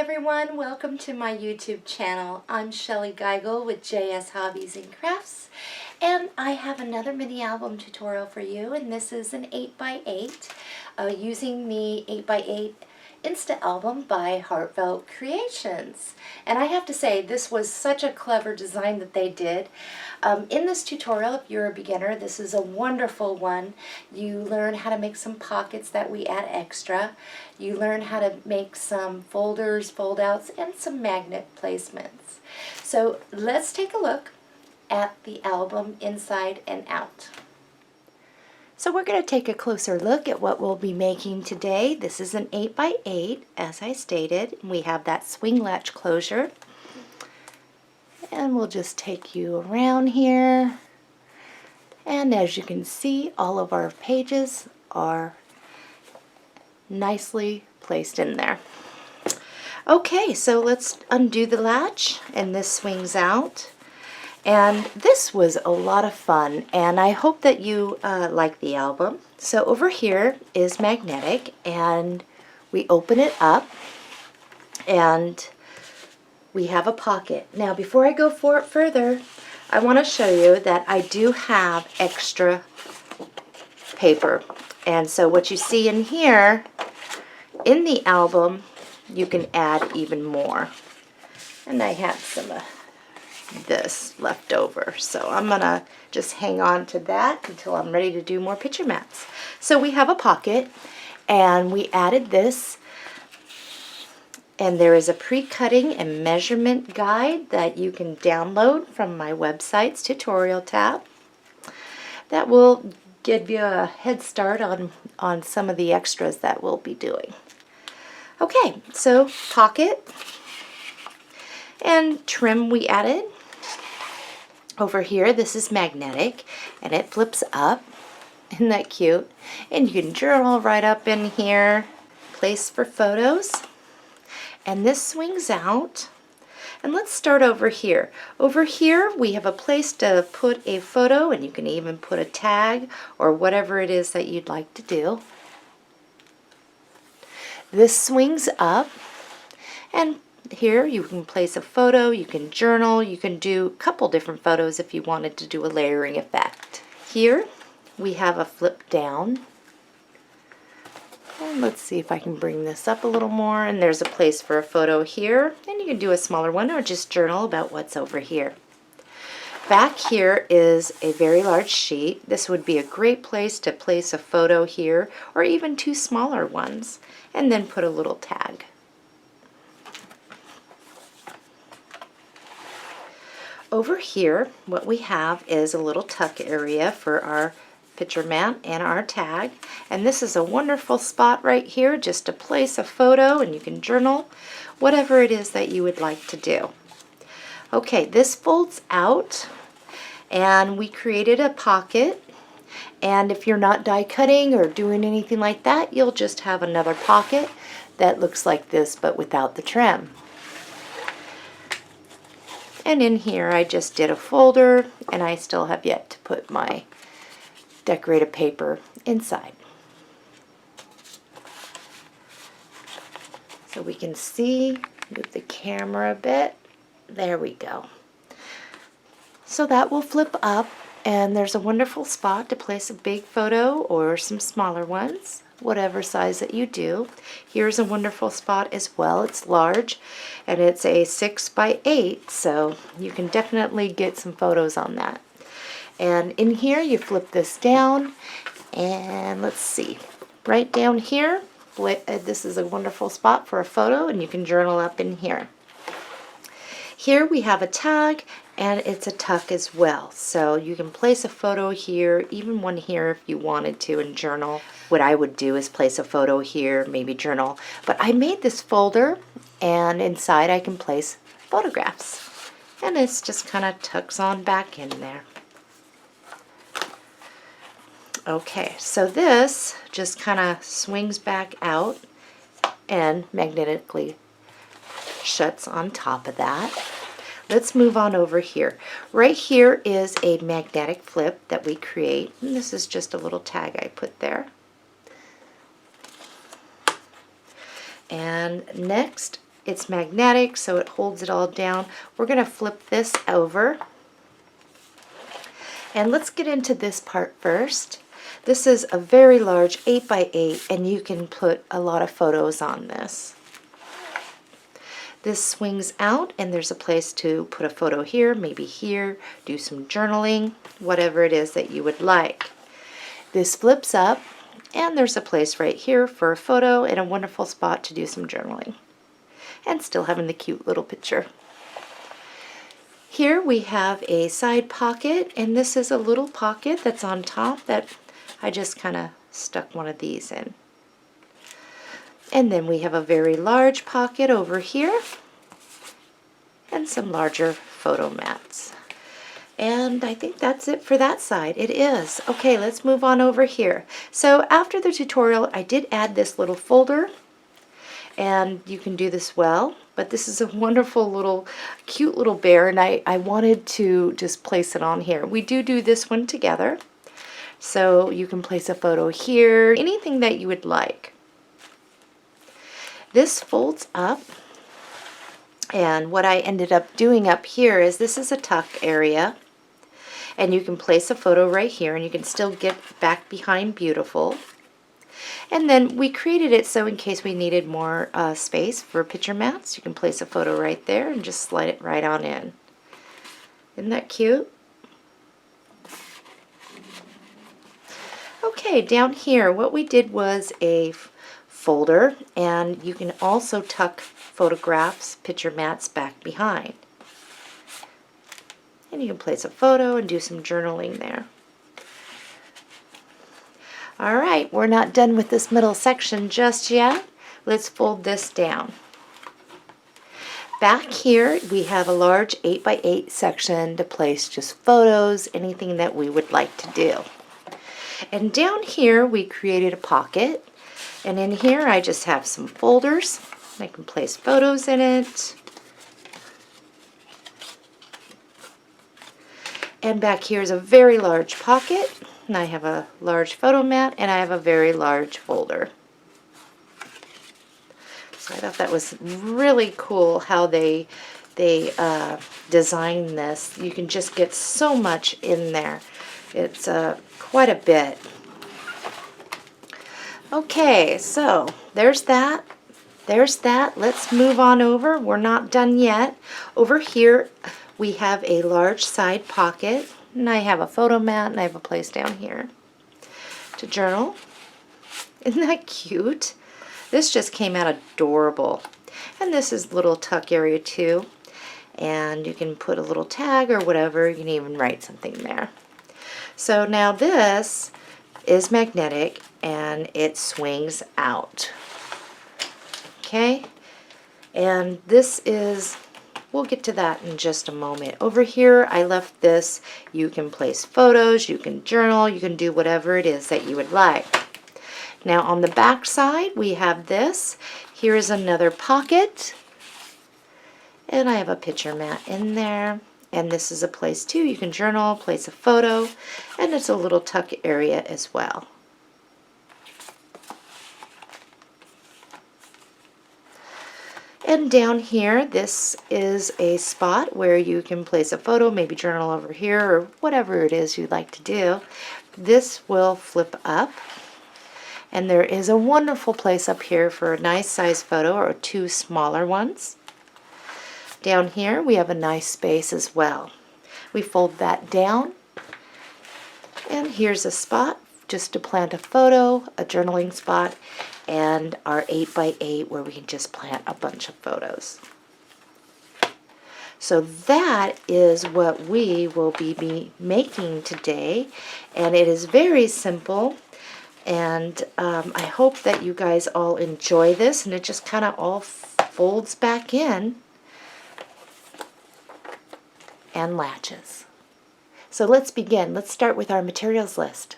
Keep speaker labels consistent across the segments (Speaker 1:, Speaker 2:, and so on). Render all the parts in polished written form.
Speaker 1: everyone, welcome to my YouTube channel. I'm Shellie Geigle with JS Hobbies and Crafts, and I have another mini album tutorial for you, and this is an 8x8 using the 8x8 Insta-Album by Heartfelt Creations. And I have to say, this was such a clever design that they did. In this tutorial, if you're a beginner, this is a wonderful one. You learn how to make some pockets that we add extra. You learn how to make some folders, fold-outs, and some magnet placements. So let's take a look at the album inside and out. So we're going to take a closer look at what we'll be making today. This is an 8x8, as I stated. We have that swing latch closure. And we'll just take you around here. And as you can see, all of our pages are nicely placed in there. Okay, so let's undo the latch, and this swings out. And this was a lot of fun, and I hope that you like the album. So over here is magnetic, and we open it up, and we have a pocket. Now, before I go further, I want to show you that I do have extra paper. And so what you see in here, in the album, you can add even more. And I have some this left over, so I'm gonna just hang on to that until I'm ready to do more picture mats. So we have a pocket, and we added this, and there is a pre-cutting and measurement guide that you can download from my website's tutorial tab that will give you a head start on some of the extras that we'll be doing. Okay, so pocket and trim we added. Over here, this is magnetic, and it flips up. Isn't that cute? And you can journal right up in here. Place for photos. And this swings out. And let's start over here. Over here, we have a place to put a photo, and you can even put a tag or whatever it is that you'd like to do. This swings up, and here you can place a photo, you can journal, you can do a couple different photos if you wanted to do a layering effect. Here we have a flip down. And let's see if I can bring this up a little more, and there's a place for a photo here, and you can do a smaller one or just journal about what's over here. Back here is a very large sheet. This would be a great place to place a photo here, or even two smaller ones, and then put a little tag. Over here, what we have is a little tuck area for our picture mat and our tag. And this is a wonderful spot right here just to place a photo, and you can journal whatever it is that you would like to do. Okay, this folds out, and we created a pocket. And if you're not die cutting or doing anything like that, you'll just have another pocket that looks like this but without the trim. And in here I just did a folder, and I still have yet to put my decorative paper inside. So we can see, move the camera a bit, there we go. So that will flip up, and there's a wonderful spot to place a big photo or some smaller ones, whatever size that you do. Here's a wonderful spot as well. It's large, and it's a 6x8, so you can definitely get some photos on that. And in here you flip this down, and let's see, right down here, this is a wonderful spot for a photo, and you can journal up in here. Here we have a tag, and it's a tuck as well, so you can place a photo here, even one here if you wanted to, and journal. What I would do is place a photo here, maybe journal, but I made this folder, and inside I can place photographs, and this just kind of tucks on back in there. Okay, so this just kind of swings back out and magnetically shuts on top of that. Let's move on over here. Right here is a magnetic flip that we create, and this is just a little tag I put there. And next it's magnetic, so it holds it all down. We're going to flip this over. And let's get into this part first. This is a very large 8x8, and you can put a lot of photos on this. This swings out, and there's a place to put a photo here, maybe here, do some journaling, whatever it is that you would like. This flips up, and there's a place right here for a photo and a wonderful spot to do some journaling. And still having the cute little picture. Here we have a side pocket, and this is a little pocket that's on top that I just kind of stuck one of these in. And then we have a very large pocket over here and some larger photo mats. And I think that's it for that side. It is. Okay, let's move on over here. So after the tutorial, I did add this little folder, and you can do this well, but this is a wonderful little, cute little bear, and I wanted to just place it on here. We do this one together, so you can place a photo here, anything that you would like. This folds up, and what I ended up doing up here is this is a tuck area, and you can place a photo right here, and you can still get back behind beautiful. And then we created it so in case we needed more space for picture mats, you can place a photo right there and just slide it right on in. Isn't that cute? Okay, down here what we did was a folder, and you can also tuck photographs, picture mats back behind. And you can place a photo and do some journaling there. Alright, we're not done with this middle section just yet. Let's fold this down. Back here we have a large 8x8 section to place just photos, anything that we would like to do. And down here we created a pocket, and in here I just have some folders. I can place photos in it. And back here is a very large pocket, and I have a large photo mat, and I have a very large folder. So I thought that was really cool how they designed this. You can just get so much in there. It's quite a bit. Okay, so there's that. There's that. Let's move on over. We're not done yet. Over here we have a large side pocket, and I have a photo mat, and I have a place down here to journal. Isn't that cute? This just came out adorable. And this is a little tuck area too. And you can put a little tag or whatever. You can even write something there. So now this is magnetic, and it swings out. Okay? And this is, we'll get to that in just a moment. Over here, I left this. You can place photos, you can journal, you can do whatever it is that you would like. Now on the back side, we have this. Here is another pocket. And I have a picture mat in there. And this is a place too. You can journal, place a photo, and it's a little tuck area as well. And down here, this is a spot where you can place a photo, maybe journal over here, or whatever it is you'd like to do. This will flip up. And there is a wonderful place up here for a nice size photo or two smaller ones. Down here we have a nice space as well. We fold that down, and here's a spot just to plant a photo, a journaling spot, and our 8x8 where we can just plant a bunch of photos. So that is what we will be making today, and it is very simple. And I hope that you guys all enjoy this, and it just kind of all folds back in and latches. So let's begin. Let's start with our materials list.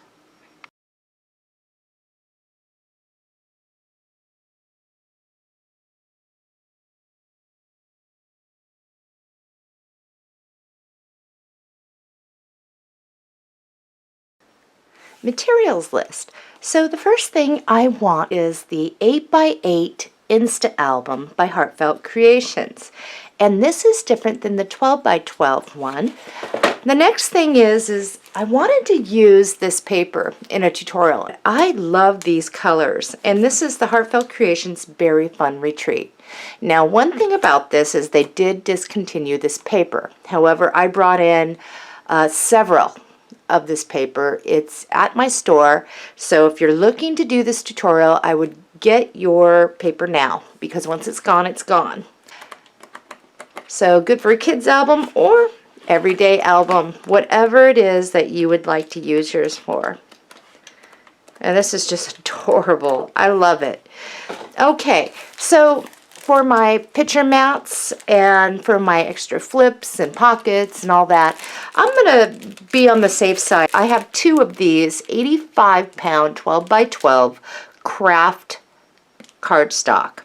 Speaker 1: Materials list. So the first thing I want is the 8x8 Insta-Album by Heartfelt Creations. And this is different than the 12 by 12 one. The next thing is I wanted to use this paper in a tutorial. I love these colors, and this is the Heartfelt Creations Berry Fun Retreat. Now, one thing about this is they did discontinue this paper. However, I brought in several of this paper. It's at my store, so if you're looking to do this tutorial, I would get your paper now, because once it's gone, it's gone. So good for a kid's album or everyday album, whatever it is that you would like to use yours for. And this is just adorable. I love it. Okay, so for my picture mats and for my extra flips and pockets and all that, I'm going to be on the safe side. I have two of these 85-pound 12 by 12 Kraft cardstock.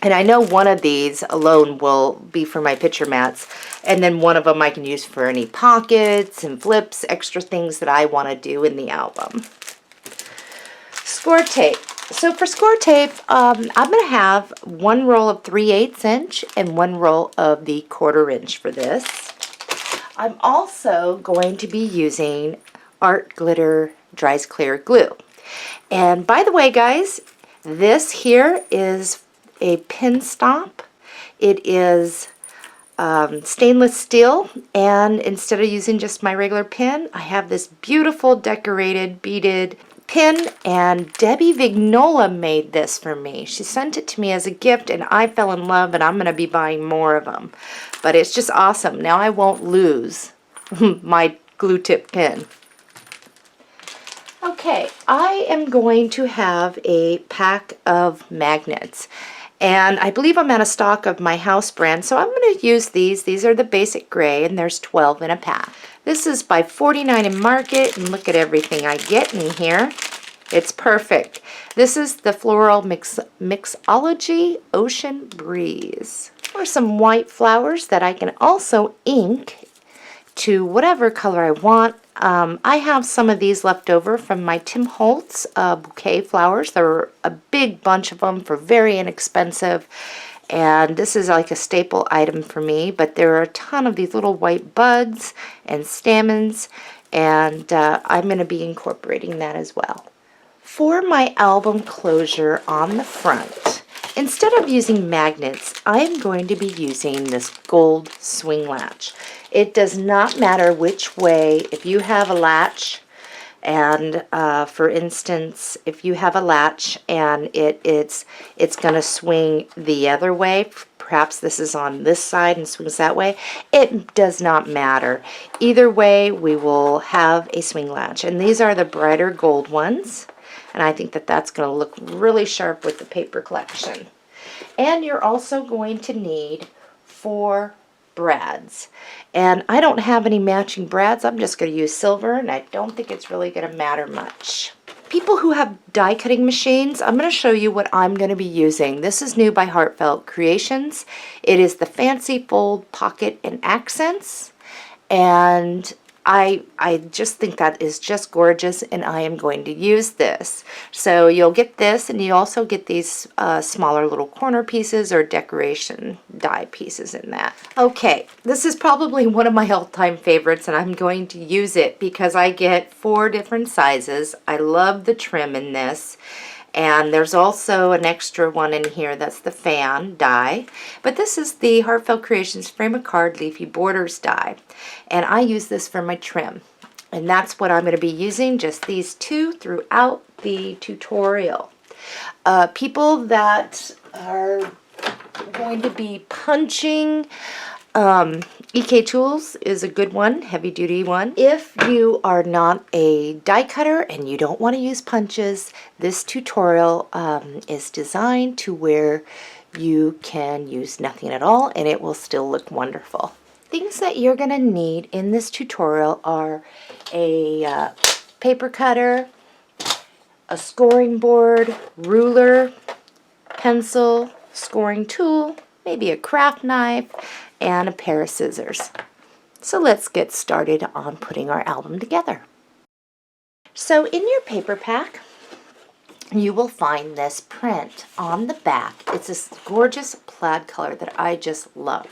Speaker 1: And I know one of these alone will be for my picture mats, and then one of them I can use for any pockets and flips, extra things that I want to do in the album. Score tape. So for score tape, I'm going to have one roll of 3/8 inch and one roll of the 1/4 inch for this. I'm also going to be using Art Glitter Dries Clear Glue. And by the way, guys, this here is a pin stop. It is stainless steel, and instead of using just my regular pin, I have this beautiful decorated beaded pin, and Debbie Vignola made this for me. She sent it to me as a gift, and I fell in love, and I'm going to be buying more of them. But it's just awesome. Now I won't lose my glue tip pin. Okay, I am going to have a pack of magnets. And I believe I'm out of stock of my house brand, so I'm going to use these. These are the basic gray, and there's 12 in a pack. This is by $49 in Market, and look at everything I get in here. It's perfect. This is the Floral Mixology Ocean Breeze. Or some white flowers that I can also ink to whatever color I want. I have some of these left over from my Holtz Bouquet Flowers. There were a big bunch of them for very inexpensive, and this is like a staple item for me, but there are a ton of these little white buds and stamens, and I'm going to be incorporating that as well. For my album closure on the front, instead of using magnets, I am going to be using this gold swing latch. It does not matter which way. If you have a latch, and for instance, if you have a latch and it's going to swing the other way, perhaps this is on this side and swings that way, it does not matter. Either way, we will have a swing latch. And these are the brighter gold ones. And I think that that's going to look really sharp with the paper collection. And you're also going to need 4 brads. And I don't have any matching brads. I'm just going to use silver, and I don't think it's really going to matter much. People who have die cutting machines, I'm going to show you what I'm going to be using. This is new by Heartfelt Creations. It is the Fanci-Fold Pocket and Accents. And I just think that is just gorgeous, and I am going to use this. So you'll get this, and you also get these smaller little corner pieces or decoration die pieces in that. Okay, this is probably one of my all-time favorites, and I'm going to use it because I get 4 different sizes. I love the trim in this. And there's also an extra one in here that's the fan die. But this is the Heartfelt Creations Frame a Card Leafy Borders die. And I use this for my trim. And that's what I'm going to be using, just these 2 throughout the tutorial. People that are going to be punching, EK Tools is a good one, heavy duty one. If you are not a die cutter and you don't want to use punches, this tutorial is designed to where you can use nothing at all and it will still look wonderful. Things that you're going to need in this tutorial are a paper cutter, a scoring board, ruler, pencil, scoring tool, maybe a craft knife, and a pair of scissors. So let's get started on putting our album together. So in your paper pack, you will find this print on the back. It's this gorgeous plaid color that I just love.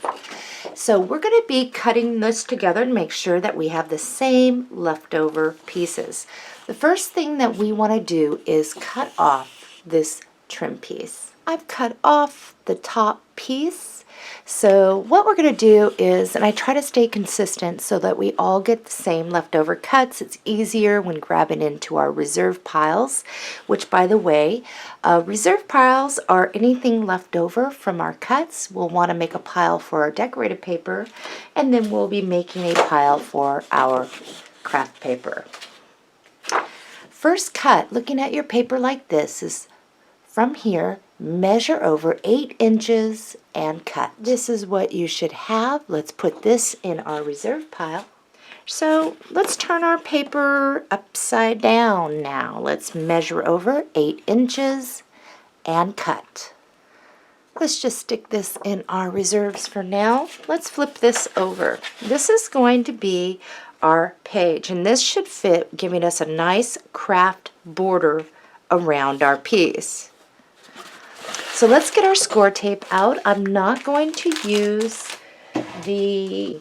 Speaker 1: So we're going to be cutting this together and make sure that we have the same leftover pieces. The first thing that we want to do is cut off this trim piece. I've cut off the top piece. So what we're going to do is, and I try to stay consistent so that we all get the same leftover cuts. It's easier when grabbing into our reserve piles, which, by the way, reserve piles are anything left over from our cuts. We'll want to make a pile for our decorated paper, and then we'll be making a pile for our craft paper. First cut, looking at your paper like this, is from here, measure over 8 inches and cut. This is what you should have. Let's put this in our reserve pile. So let's turn our paper upside down now. Let's measure over 8 inches and cut. Let's just stick this in our reserves for now. Let's flip this over. This is going to be our page, and this should fit, giving us a nice craft border around our piece. So let's get our score tape out. I'm not going to use the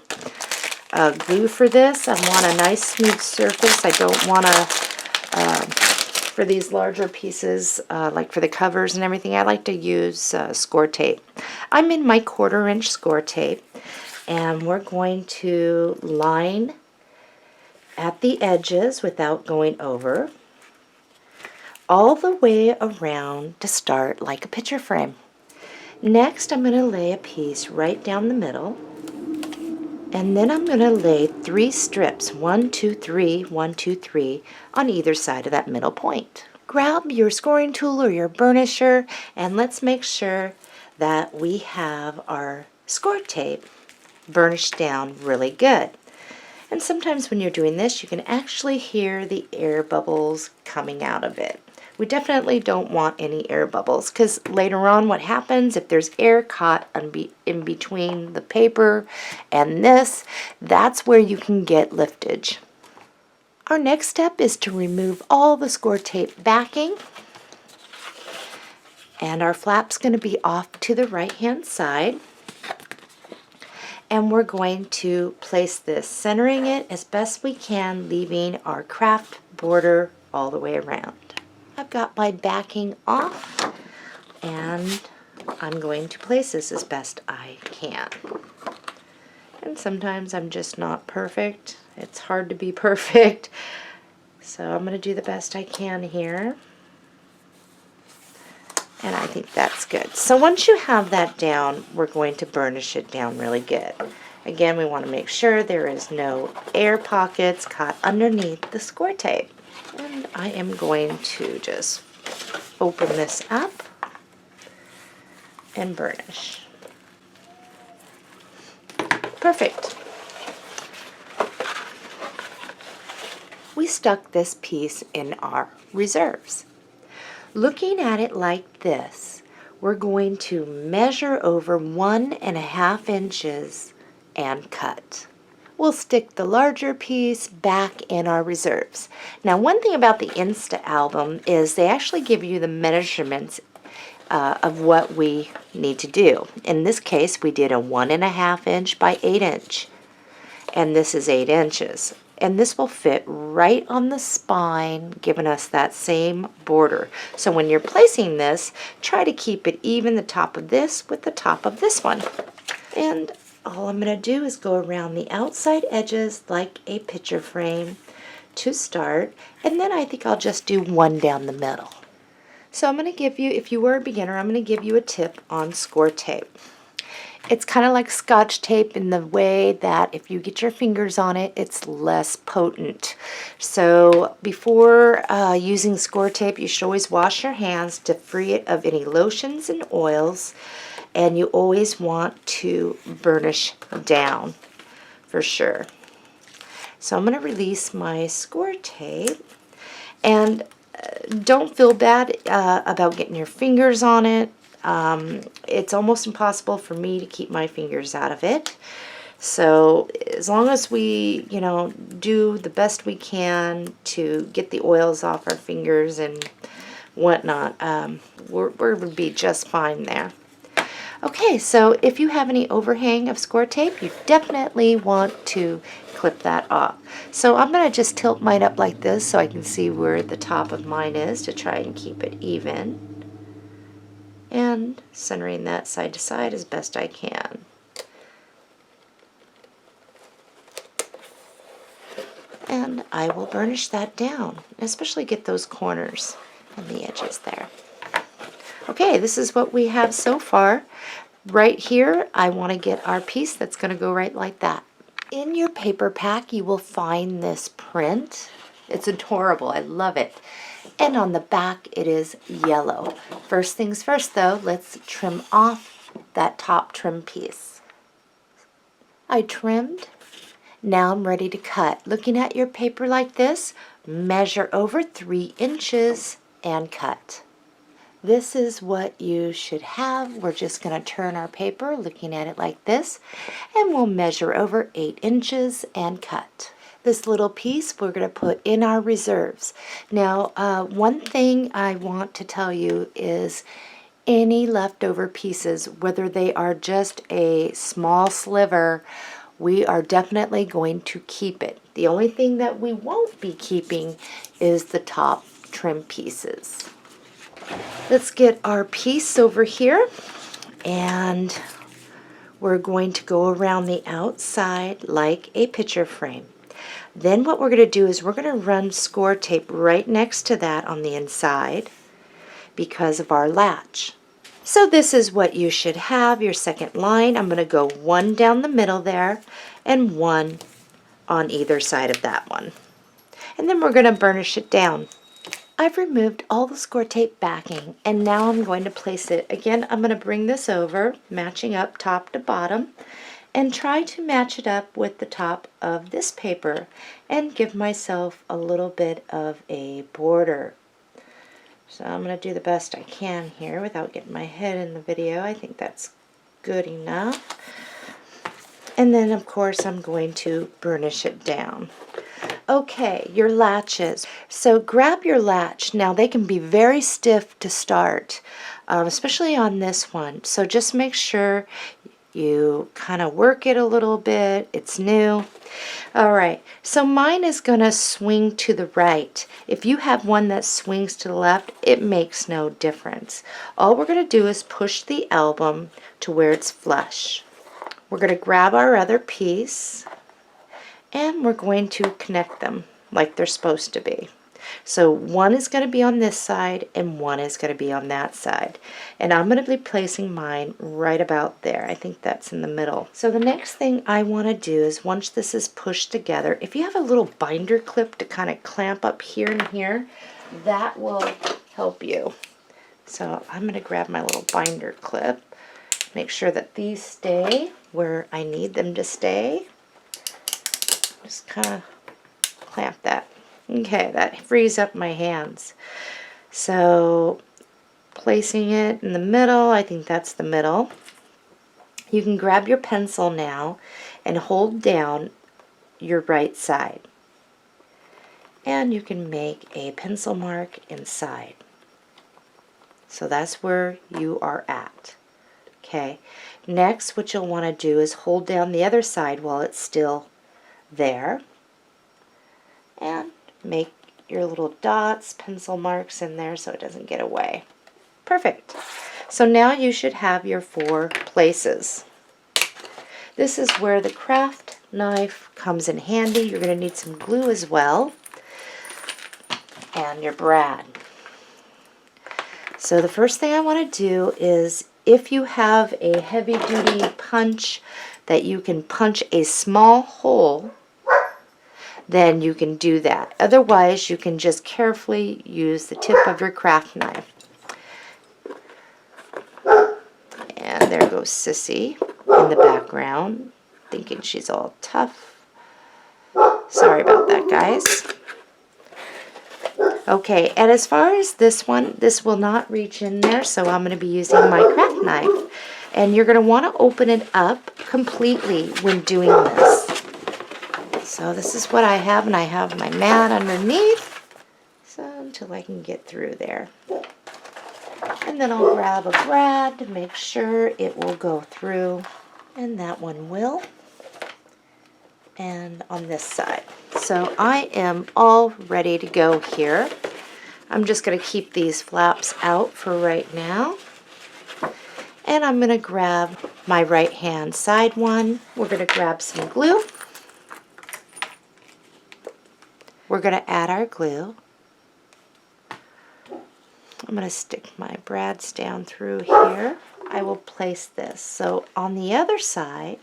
Speaker 1: glue for this. I want a nice smooth surface. I don't want to, for these larger pieces, like for the covers and everything, I like to use score tape. I'm in my 1/4 inch score tape, and we're going to line at the edges without going over, all the way around to start like a picture frame. Next, I'm going to lay a piece right down the middle, and then I'm going to lay 3 strips, 1, 2, 3, 1, 2, 3, on either side of that middle point. Grab your scoring tool or your burnisher, and let's make sure that we have our score tape burnished down really good. And sometimes when you're doing this, you can actually hear the air bubbles coming out of it. We definitely don't want any air bubbles, because later on what happens if there's air caught in between the paper and this, that's where you can get liftage. Our next step is to remove all the score tape backing, and our flap's going to be off to the right hand side. And we're going to place this, centering it as best we can, leaving our craft border all the way around. I've got my backing off, and I'm going to place this as best I can. And sometimes I'm just not perfect. It's hard to be perfect. So I'm going to do the best I can here. And I think that's good. So once you have that down, we're going to burnish it down really good. Again, we want to make sure there is no air pockets caught underneath the score tape. And I am going to just open this up and burnish. Perfect. We stuck this piece in our reserves. Looking at it like this, we're going to measure over 1.5 inches and cut. We'll stick the larger piece back in our reserves. Now, one thing about the Insta-Album is they actually give you the measurements of what we need to do. In this case, we did a 1.5 inch by 8 inch, and this is 8 inches. And this will fit right on the spine, giving us that same border. So when you're placing this, try to keep it even, the top of this with the top of this one. And all I'm going to do is go around the outside edges like a picture frame to start, and then I think I'll just do one down the middle. So I'm going to give you, if you were a beginner, I'm going to give you a tip on score tape. It's kind of like Scotch tape in the way that if you get your fingers on it, it's less potent. So before using score tape, you should always wash your hands to free it of any lotions and oils, and you always want to burnish down for sure. So I'm going to release my score tape, and don't feel bad about getting your fingers on it. It's almost impossible for me to keep my fingers out of it. So as long as we, do the best we can to get the oils off our fingers and whatnot, would be just fine there. Okay, so if you have any overhang of score tape, you definitely want to clip that off. So I'm going to just tilt mine up like this so I can see where the top of mine is to try and keep it even. And centering that side to side as best I can. And I will burnish that down, especially get those corners and the edges there. Okay, this is what we have so far. Right here, I want to get our piece that's going to go right like that. In your paper pack, you will find this print. It's adorable. I love it. And on the back, it is yellow. First things first, though, let's trim off that top trim piece. I trimmed. Now I'm ready to cut. Looking at your paper like this, measure over 3 inches and cut. This is what you should have. We're just going to turn our paper, looking at it like this, and we'll measure over 8 inches and cut. This little piece we're going to put in our reserves. Now, one thing I want to tell you is any leftover pieces, whether they are just a small sliver, we are definitely going to keep it. The only thing that we won't be keeping is the top trim pieces. Let's get our piece over here, and we're going to go around the outside like a picture frame. Then what we're going to do is we're going to run score tape right next to that on the inside because of our latch. So this is what you should have, your second line. I'm going to go 1 down the middle there and 1 on either side of that one. And then we're going to burnish it down. I've removed all the score tape backing, and now I'm going to place it. Again, I'm going to bring this over, matching up top to bottom, and try to match it up with the top of this paper and give myself a little bit of a border. So I'm going to do the best I can here without getting my head in the video. I think that's good enough. And then, of course, I'm going to burnish it down. Okay, your latches. So grab your latch. Now, they can be very stiff to start, especially on this one. So just make sure you kind of work it a little bit. It's new. All right, so mine is going to swing to the right. If you have one that swings to the left, it makes no difference. All we're going to do is push the album to where it's flush. We're going to grab our other piece, and we're going to connect them like they're supposed to be. So one is going to be on this side and one is going to be on that side. And I'm going to be placing mine right about there. I think that's in the middle. So the next thing I want to do is, once this is pushed together, if you have a little binder clip to kind of clamp up here and here, that will help you. So I'm going to grab my little binder clip, make sure that these stay where I need them to stay. Just kind of clamp that. Okay, that frees up my hands. So placing it in the middle, I think that's the middle. You can grab your pencil now and hold down your right side. And you can make a pencil mark inside. So that's where you are at. Okay, next what you'll want to do is hold down the other side while it's still there. And make your little dots, pencil marks in there so it doesn't get away. Perfect. So now you should have your 4 places. This is where the craft knife comes in handy. You're going to need some glue as well, and your brad. So the first thing I want to do is, if you have a heavy-duty punch that you can punch a small hole, then you can do that. Otherwise, you can just carefully use the tip of your craft knife. And there goes Sissy in the background, thinking she's all tough. Sorry about that, guys. Okay, and as far as this one, this will not reach in there, so I'm going to be using my craft knife. And you're going to want to open it up completely when doing this. So this is what I have, and I have my mat underneath. So until I can get through there. And then I'll grab a brad to make sure it will go through, and that one will. And on this side. So I am all ready to go here. I'm just going to keep these flaps out for right now. And I'm going to grab my right hand side one. We're going to grab some glue. We're going to add our glue. I'm going to stick my brads down through here. I will place this. So on the other side,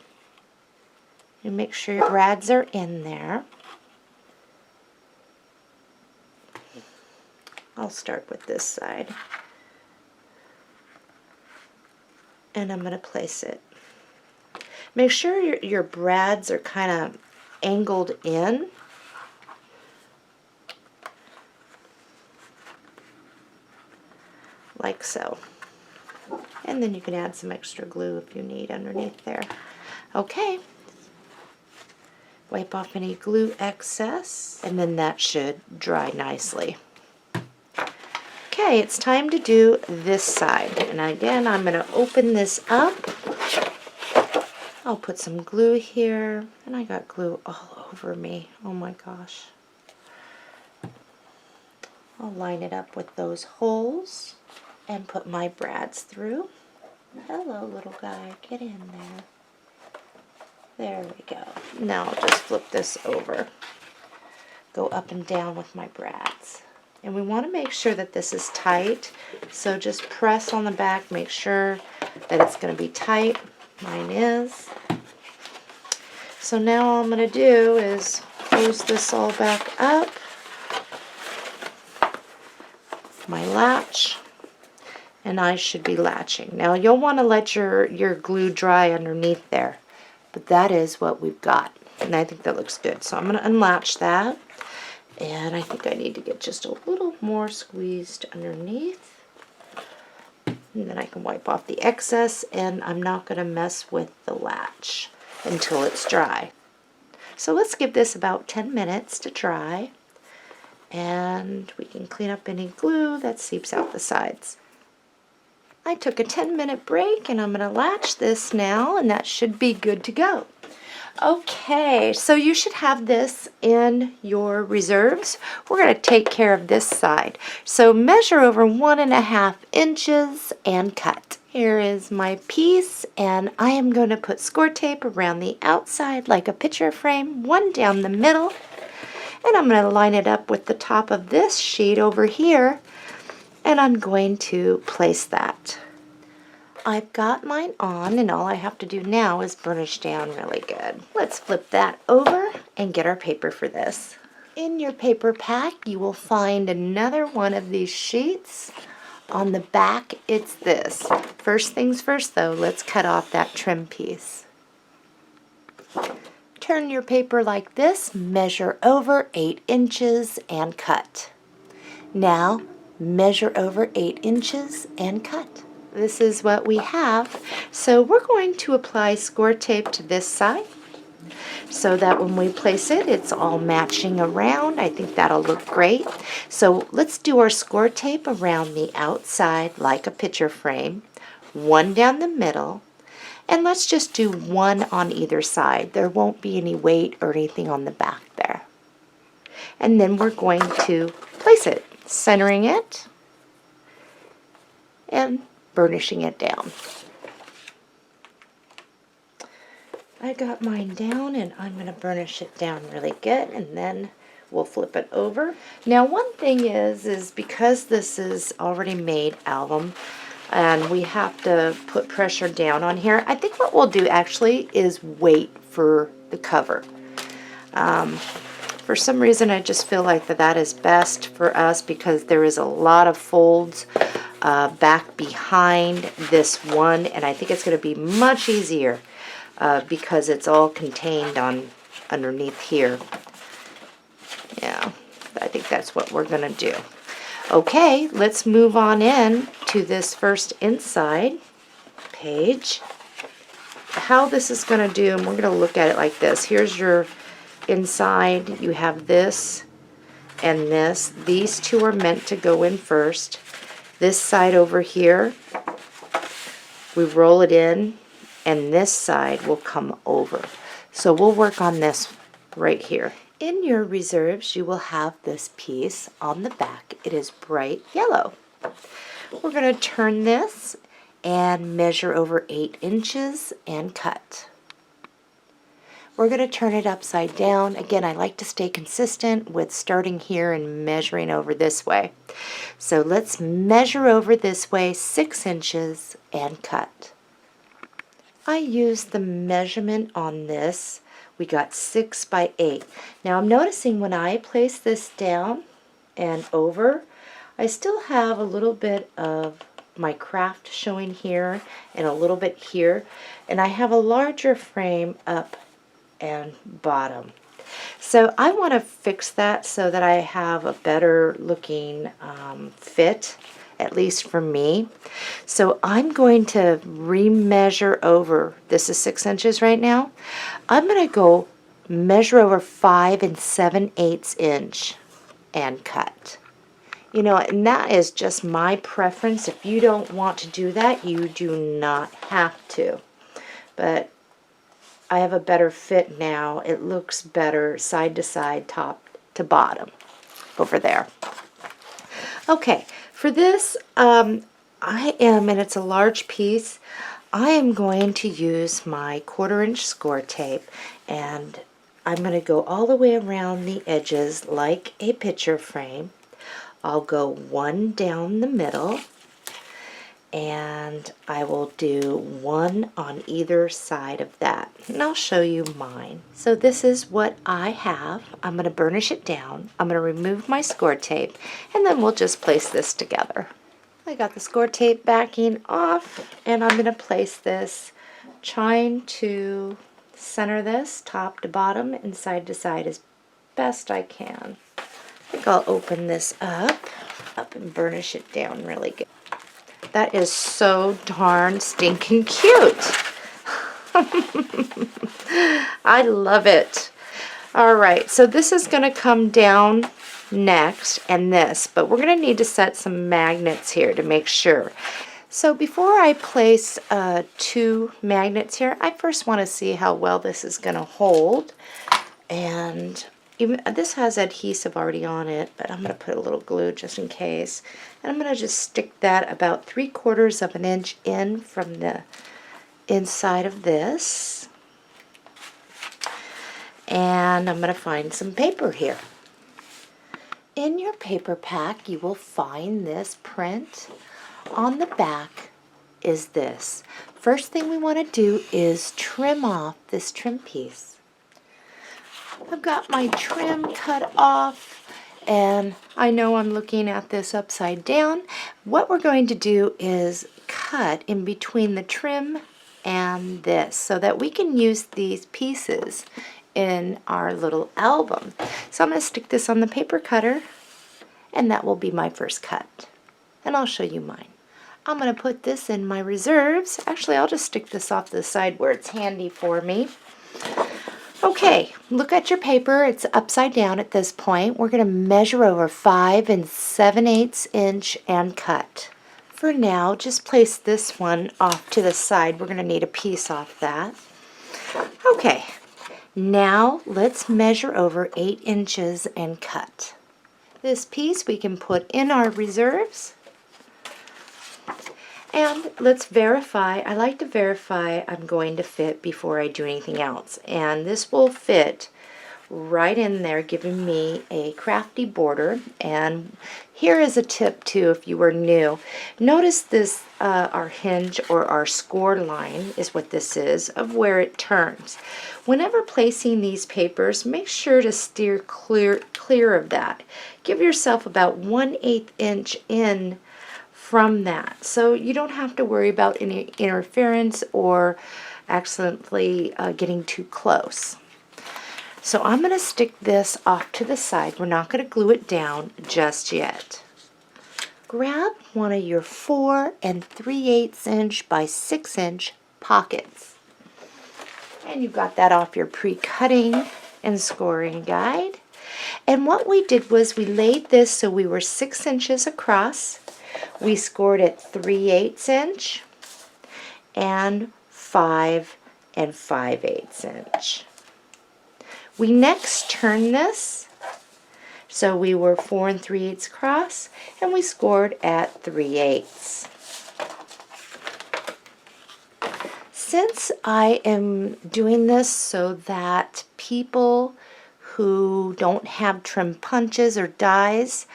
Speaker 1: you make sure your brads are in there. I'll start with this side. And I'm going to place it. Make sure your brads are kind of angled in. Like so. And then you can add some extra glue if you need underneath there. Okay. Wipe off any glue excess, and then that should dry nicely. Okay, it's time to do this side. And again, I'm going to open this up. I'll put some glue here, and I got glue all over me. Oh my gosh. I'll line it up with those holes and put my brads through. Hello, little guy, get in there. There we go. Now I'll just flip this over. Go up and down with my brads. And we want to make sure that this is tight. So just press on the back, make sure that it's going to be tight. Mine is. So now all I'm going to do is close this all back up. My latch. And I should be latching. Now you'll want to let your glue dry underneath there. But that is what we've got. And I think that looks good. So I'm going to unlatch that. And I think I need to get just a little more squeezed underneath. And then I can wipe off the excess. And I'm not going to mess with the latch until it's dry. So let's give this about 10 minutes to dry. And we can clean up any glue that seeps out the sides. I took a 10-minute break and I'm going to latch this now, and that should be good to go. Okay, so you should have this in your reserves. We're going to take care of this side. So measure over 1.5 inches and cut. Here is my piece, and I am going to put score tape around the outside like a picture frame, one down the middle, and I'm going to line it up with the top of this sheet over here. And I'm going to place that. I've got mine on, and all I have to do now is burnish down really good. Let's flip that over and get our paper for this. In your paper pack, you will find another one of these sheets. On the back, it's this. First things first though, let's cut off that trim piece. Turn your paper like this, measure over 8 inches and cut. Now, measure over 8 inches and cut. This is what we have. So we're going to apply score tape to this side so that when we place it, it's all matching around. I think that'll look great. So let's do our score tape around the outside like a picture frame, one down the middle, and let's just do one on either side. There won't be any weight or anything on the back there. And then we're going to place it, centering it and burnishing it down. I got mine down, and I'm going to burnish it down really good, and then we'll flip it over. Now one thing is because this is already made album and we have to put pressure down on here, I think what we'll do actually is wait for the cover. For some reason I just feel like that is best for us because there is a lot of folds back behind this one, and I think it's going to be much easier because it's all contained on underneath here. Yeah, I think that's what we're going to do. Okay, let's move on in to this first inside page. How this is going to do, and we're going to look at it like this. Here's your inside. You have this, and this. These two are meant to go in first. This side over here, we roll it in, and this side will come over. So we'll work on this right here. In your reserves, you will have this piece on the back. It is bright yellow. We're going to turn this and measure over 8 inches and cut. We're going to turn it upside down. Again, I like to stay consistent with starting here and measuring over this way. So let's measure over this way 6 inches and cut. I used the measurement on this. We got 6 by 8. Now I'm noticing when I place this down and over, I still have a little bit of my craft showing here and a little bit here, and I have a larger frame up and bottom. So I want to fix that so that I have a better looking fit, at least for me. So I'm going to remeasure over, this is 6 inches right now. I'm going to go measure over 5 7/8 inch and cut. You know, and that is just my preference. If you don't want to do that, you do not have to. But I have a better fit now. It looks better side to side, top to bottom over there. Okay, for this, and it's a large piece, I am going to use my 1/4 inch score tape, and I'm going to go all the way around the edges like a picture frame. I'll go one down the middle, and I will do one on either side of that. And I'll show you mine. So this is what I have. I'm going to burnish it down. I'm going to remove my score tape, and then we'll just place this together. I got the score tape backing off, and I'm going to place this, trying to center this top to bottom and side to side as best I can. I think I'll open this up and burnish it down really good. That is so darn stinking cute. I love it. All right, so this is going to come down next, and this, but we're going to need to set some magnets here to make sure. So before I place 2 magnets here, I first want to see how well this is going to hold. And even this has adhesive already on it, but I'm going to put a little glue just in case. And I'm going to just stick that about 3/4 of an inch in from the inside of this. And I'm going to find some paper here. In your paper pack, you will find this print. On the back is this. First thing we want to do is trim off this trim piece. I've got my trim cut off, and I know I'm looking at this upside down. What we're going to do is cut in between the trim and this so that we can use these pieces in our little album. So I'm going to stick this on the paper cutter, and that will be my first cut. And I'll show you mine. I'm going to put this in my reserves. Actually, I'll just stick this off to the side where it's handy for me. Okay, look at your paper. It's upside down at this point. We're going to measure over 5 7/8 inch and cut. For now, just place this one off to the side. We're going to need a piece off that. Okay, now let's measure over 8 inches and cut. This piece we can put in our reserves. And let's verify. I like to verify I'm going to fit before I do anything else. And this will fit right in there, giving me a crafty border. And here is a tip too, if you were new. Notice this, our hinge or our score line is what this is, of where it turns. Whenever placing these papers, make sure to steer clear of that. Give yourself about 1/8 inch in from that, so you don't have to worry about any interference or accidentally getting too close. So I'm going to stick this off to the side. We're not going to glue it down just yet. Grab one of your 4 3/8 inch by 6 inch pockets, and you've got that off your pre-cutting and scoring guide. And what we did was we laid this so we were 6 inches across. We scored it 3/8 inch and 5 5/8 inch. We next turned this, so we were 4 3/8 across, and we scored at 3/8. Since I am doing this so that people who don't have trim punches or dies,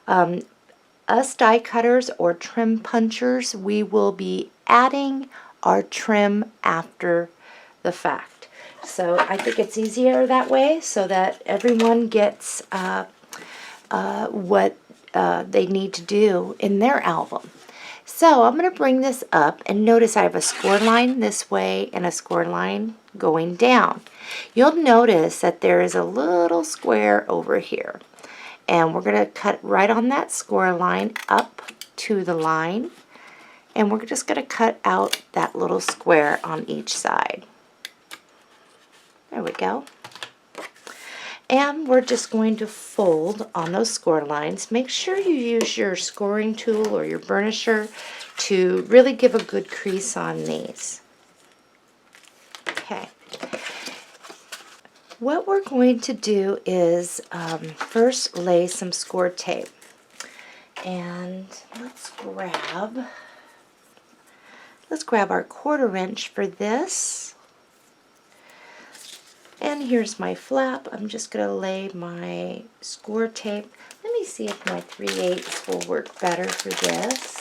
Speaker 1: us die cutters or trim punchers, we will be adding our trim after the fact. So I think it's easier that way so that everyone gets what they need to do in their album. So I'm going to bring this up, and notice I have a score line this way and a score line going down. You'll notice that there is a little square over here, and we're going to cut right on that score line up to the line, and we're just going to cut out that little square on each side. There we go. And we're just going to fold on those score lines. Make sure you use your scoring tool or your burnisher to really give a good crease on these. Okay. What we're going to do is first lay some score tape. And let's grab our 1/4 inch for this. And here's my flap. I'm just going to lay my score tape. Let me see if my 3/8 will work better for this.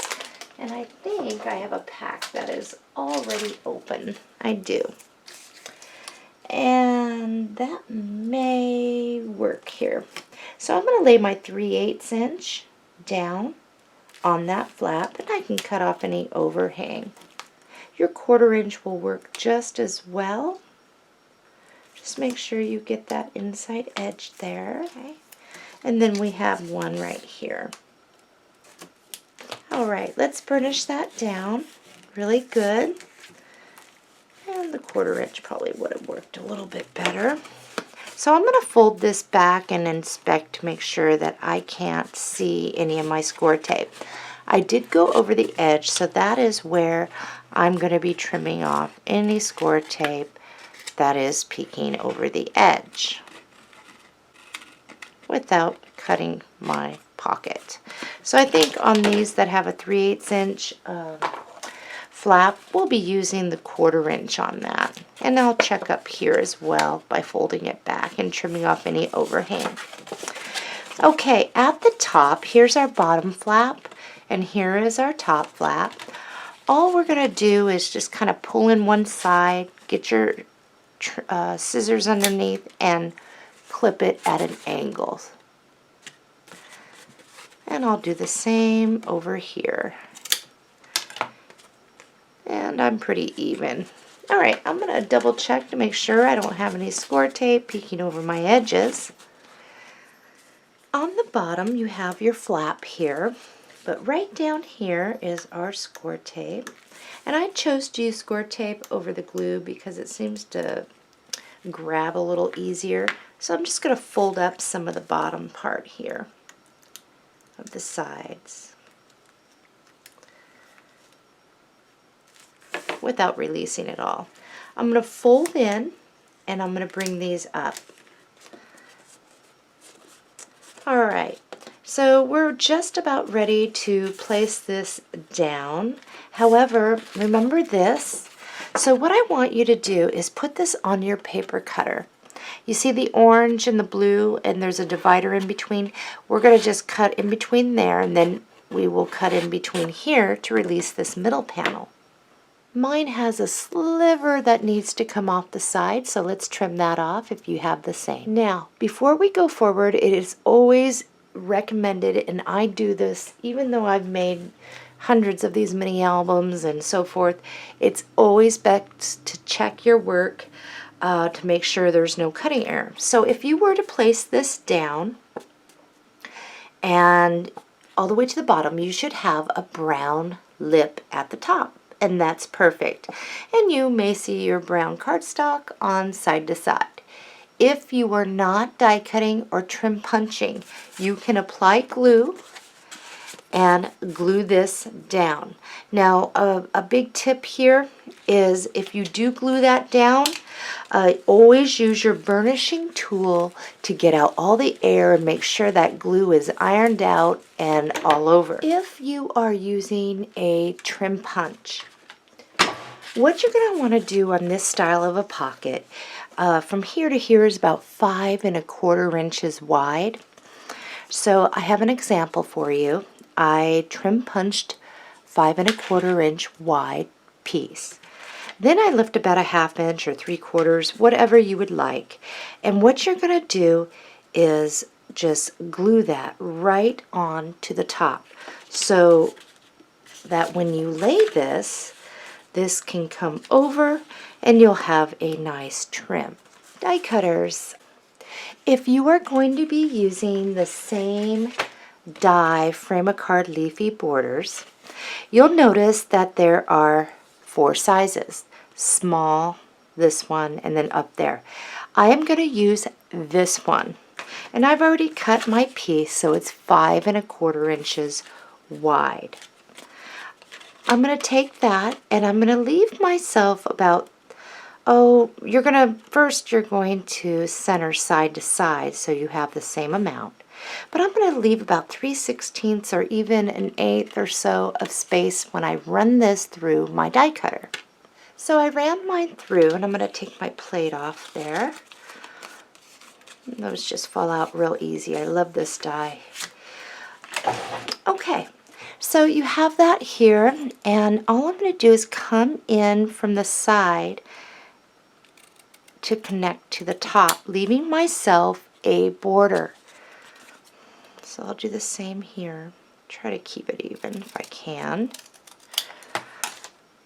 Speaker 1: And I think I have a pack that is already open. I do. And that may work here. So I'm going to lay my 3/8 inch down on that flap, and I can cut off any overhang. Your 1/4 inch will work just as well. Just make sure you get that inside edge there. Okay. And then we have one right here. All right, let's burnish that down really good. And the 1/4 inch probably would have worked a little bit better. So I'm going to fold this back and inspect to make sure that I can't see any of my score tape. I did go over the edge, so that is where I'm going to be trimming off any score tape that is peeking over the edge without cutting my pocket. So I think on these that have a 3/8 inch flap, we'll be using the 1/4 inch on that. And I'll check up here as well by folding it back and trimming off any overhang. Okay, at the top, here's our bottom flap, and here is our top flap. All we're going to do is just kind of pull in one side, get your scissors underneath, and clip it at an angle. And I'll do the same over here. And I'm pretty even. Alright, I'm going to double check to make sure I don't have any score tape peeking over my edges. On the bottom you have your flap here, but right down here is our score tape. And I chose to use score tape over the glue because it seems to grab a little easier. So I'm just going to fold up some of the bottom part here of the sides without releasing it all. I'm going to fold in, and I'm going to bring these up. Alright, so we're just about ready to place this down. However, remember this. So what I want you to do is put this on your paper cutter. You see the orange and the blue, and there's a divider in between. We're going to just cut in between there, and then we will cut in between here to release this middle panel. Mine has a sliver that needs to come off the side, so let's trim that off if you have the same. Now, before we go forward, it is always recommended, and I do this even though I've made hundreds of these mini albums and so forth, it's always best to check your work to make sure there's no cutting error. So if you were to place this down and all the way to the bottom, you should have a brown lip at the top, and that's perfect. And you may see your brown cardstock on side to side. if you are not die cutting or trim punching, you can apply glue and glue this down. Now, a big tip here is if you do glue that down, always use your burnishing tool to get out all the air and make sure that glue is ironed out and all over. If you are using a trim punch, what you're going to want to do on this style of a pocket, from here to here is about 5 1/4 inches wide. So I have an example for you. I trim punched 5 1/4 inch wide piece. Then I lift about a 1/2 inch or 3/4, whatever you would like. And what you're going to do is just glue that right on to the top so that when you lay this, this can come over and you'll have a nice trim. Die cutters, if you are going to be using the same die frame a card leafy borders, you'll notice that there are 4 sizes: small, this one, and then up there. I am going to use this one, and I've already cut my piece so it's 5 1/4 inches wide. I'm going to take that and I'm going to leave myself about, you're going to center side to side so you have the same amount. But I'm going to leave about 3/16 or even 1/8 or so of space when I run this through my die cutter. So I ran mine through, and I'm going to take my plate off there. Those just fall out real easy. I love this die. Okay, so you have that here, and all I'm going to do is come in from the side to connect to the top, leaving myself a border. So I'll do the same here. Try to keep it even if I can.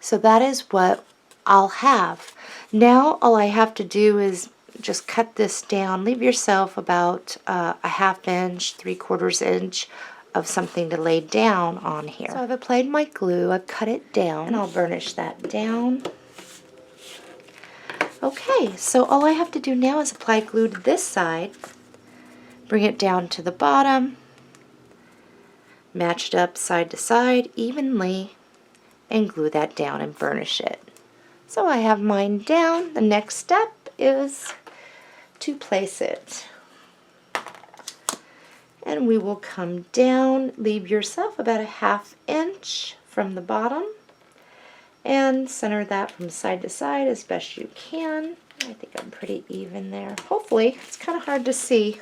Speaker 1: So that is what I'll have. Now all I have to do is just cut this down. Leave yourself about a 1/2 inch, 3/4 inch of something to lay down on here. So I've applied my glue, I've cut it down, and I'll burnish that down. Okay, so all I have to do now is apply glue to this side, bring it down to the bottom, match it up side to side evenly, and glue that down and burnish it. So I have mine down. The next step is to place it. And we will come down, leave yourself about a 1/2 inch from the bottom, and center that from side to side as best you can. I think I'm pretty even there. Hopefully. It's kind of hard to see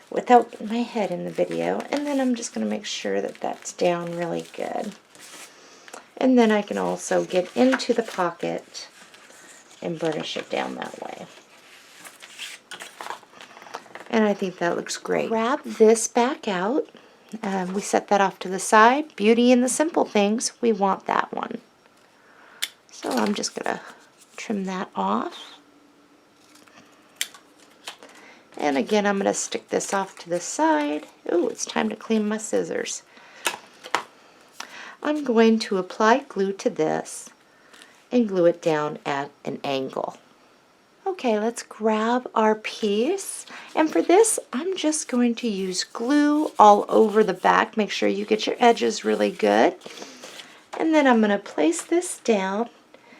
Speaker 1: without my head in the video. And then I'm just going to make sure that that's down really good. And then I can also get into the pocket and burnish it down that way. And I think that looks great. Grab this back out. We set that off to the side. Beauty in the simple things. We want that one. So I'm just going to trim that off. And again, I'm going to stick this off to the side. Ooh, it's time to clean my scissors. I'm going to apply glue to this and glue it down at an angle. Okay, let's grab our piece. And for this, I'm just going to use glue all over the back. Make sure you get your edges really good. And then I'm going to place this down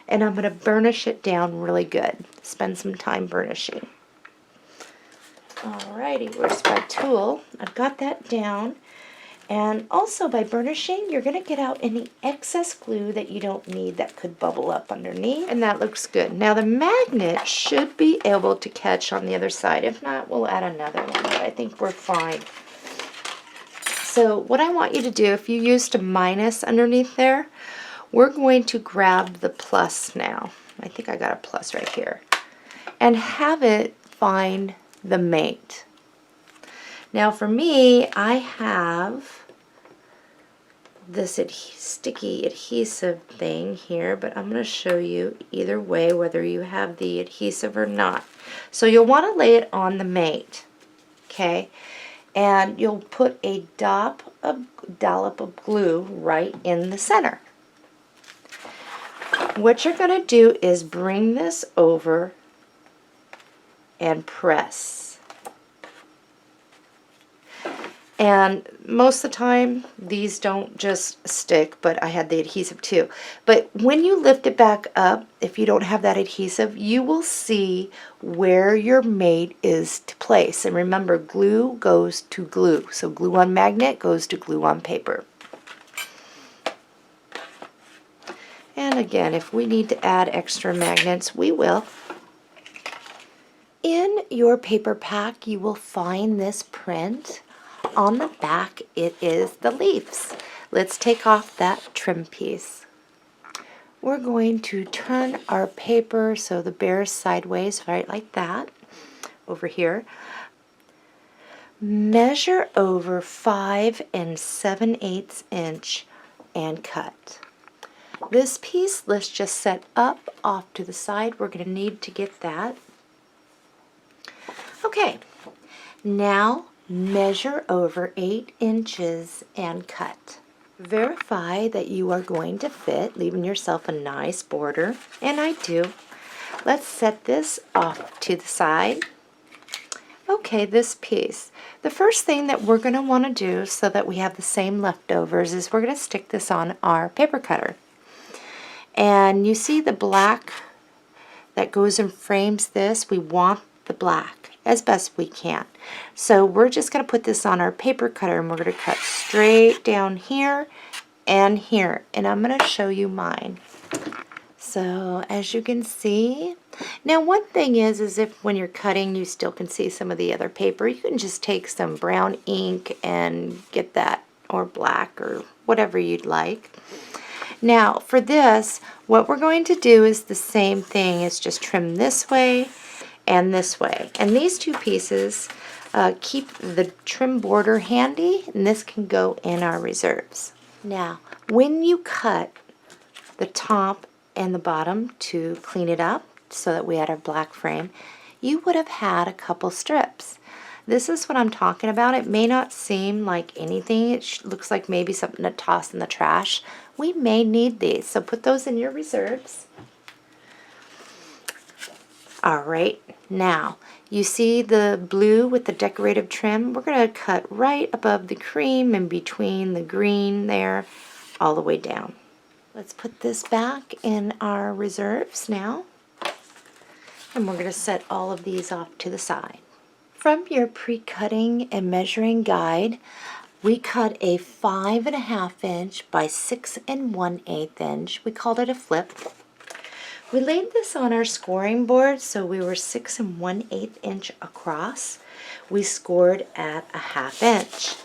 Speaker 1: and I'm going to burnish it down really good. Spend some time burnishing. Alrighty, where's my tool? I've got that down. And also by burnishing, you're going to get out any excess glue that you don't need that could bubble up underneath. And that looks good. Now the magnet should be able to catch on the other side. If not, we'll add another one, but I think we're fine. So what I want you to do, if you used a minus underneath there, we're going to grab the plus now. I think I got a plus right here. And have it find the mate. Now for me, I have this sticky adhesive thing here, but I'm going to show you either way whether you have the adhesive or not. So you'll want to lay it on the mate, okay? And you'll put a dollop of glue right in the center. What you're going to do is bring this over and press. And most of the time, these don't just stick, but I had the adhesive too. But when you lift it back up, if you don't have that adhesive, you will see where your mate is to place. And remember, glue goes to glue. So glue on magnet goes to glue on paper. And again, if we need to add extra magnets, we will. In your paper pack, you will find this print. On the back, it is the leaves. Let's take off that trim piece. We're going to turn our paper so the bear's sideways, right like that, over here. Measure over 5 7/8 inch and cut. This piece, let's just set up off to the side. We're going to need to get that. Okay, now measure over 8 inches and cut. Verify that you are going to fit, leaving yourself a nice border, and I do. Let's set this off to the side. Okay, this piece. The first thing that we're going to want to do so that we have the same leftovers is we're going to stick this on our paper cutter. And you see the black that goes and frames this? We want the black as best we can. So we're just going to put this on our paper cutter and we're going to cut straight down here and here. And I'm going to show you mine. So as you can see, now one thing is if when you're cutting you still can see some of the other paper, you can just take some brown ink and get that, or black or whatever you'd like. Now for this, what we're going to do is the same thing, is just trim this way and this way. And these two pieces keep the trim border handy, and this can go in our reserves. Now, when you cut the top and the bottom to clean it up so that we had our black frame, you would have had a couple strips. This is what I'm talking about. It may not seem like anything. It looks like maybe something to toss in the trash. We may need these, so put those in your reserves. Alright, now you see the blue with the decorative trim? We're going to cut right above the cream and between the green there, all the way down. Let's put this back in our reserves now. And we're going to set all of these off to the side. From your pre-cutting and measuring guide, we cut a 5.5 inch by 6 1/8 inch. We called it a flip. We laid this on our scoring board, so we were 6 1/8 inch across. We scored at a 1/2 inch.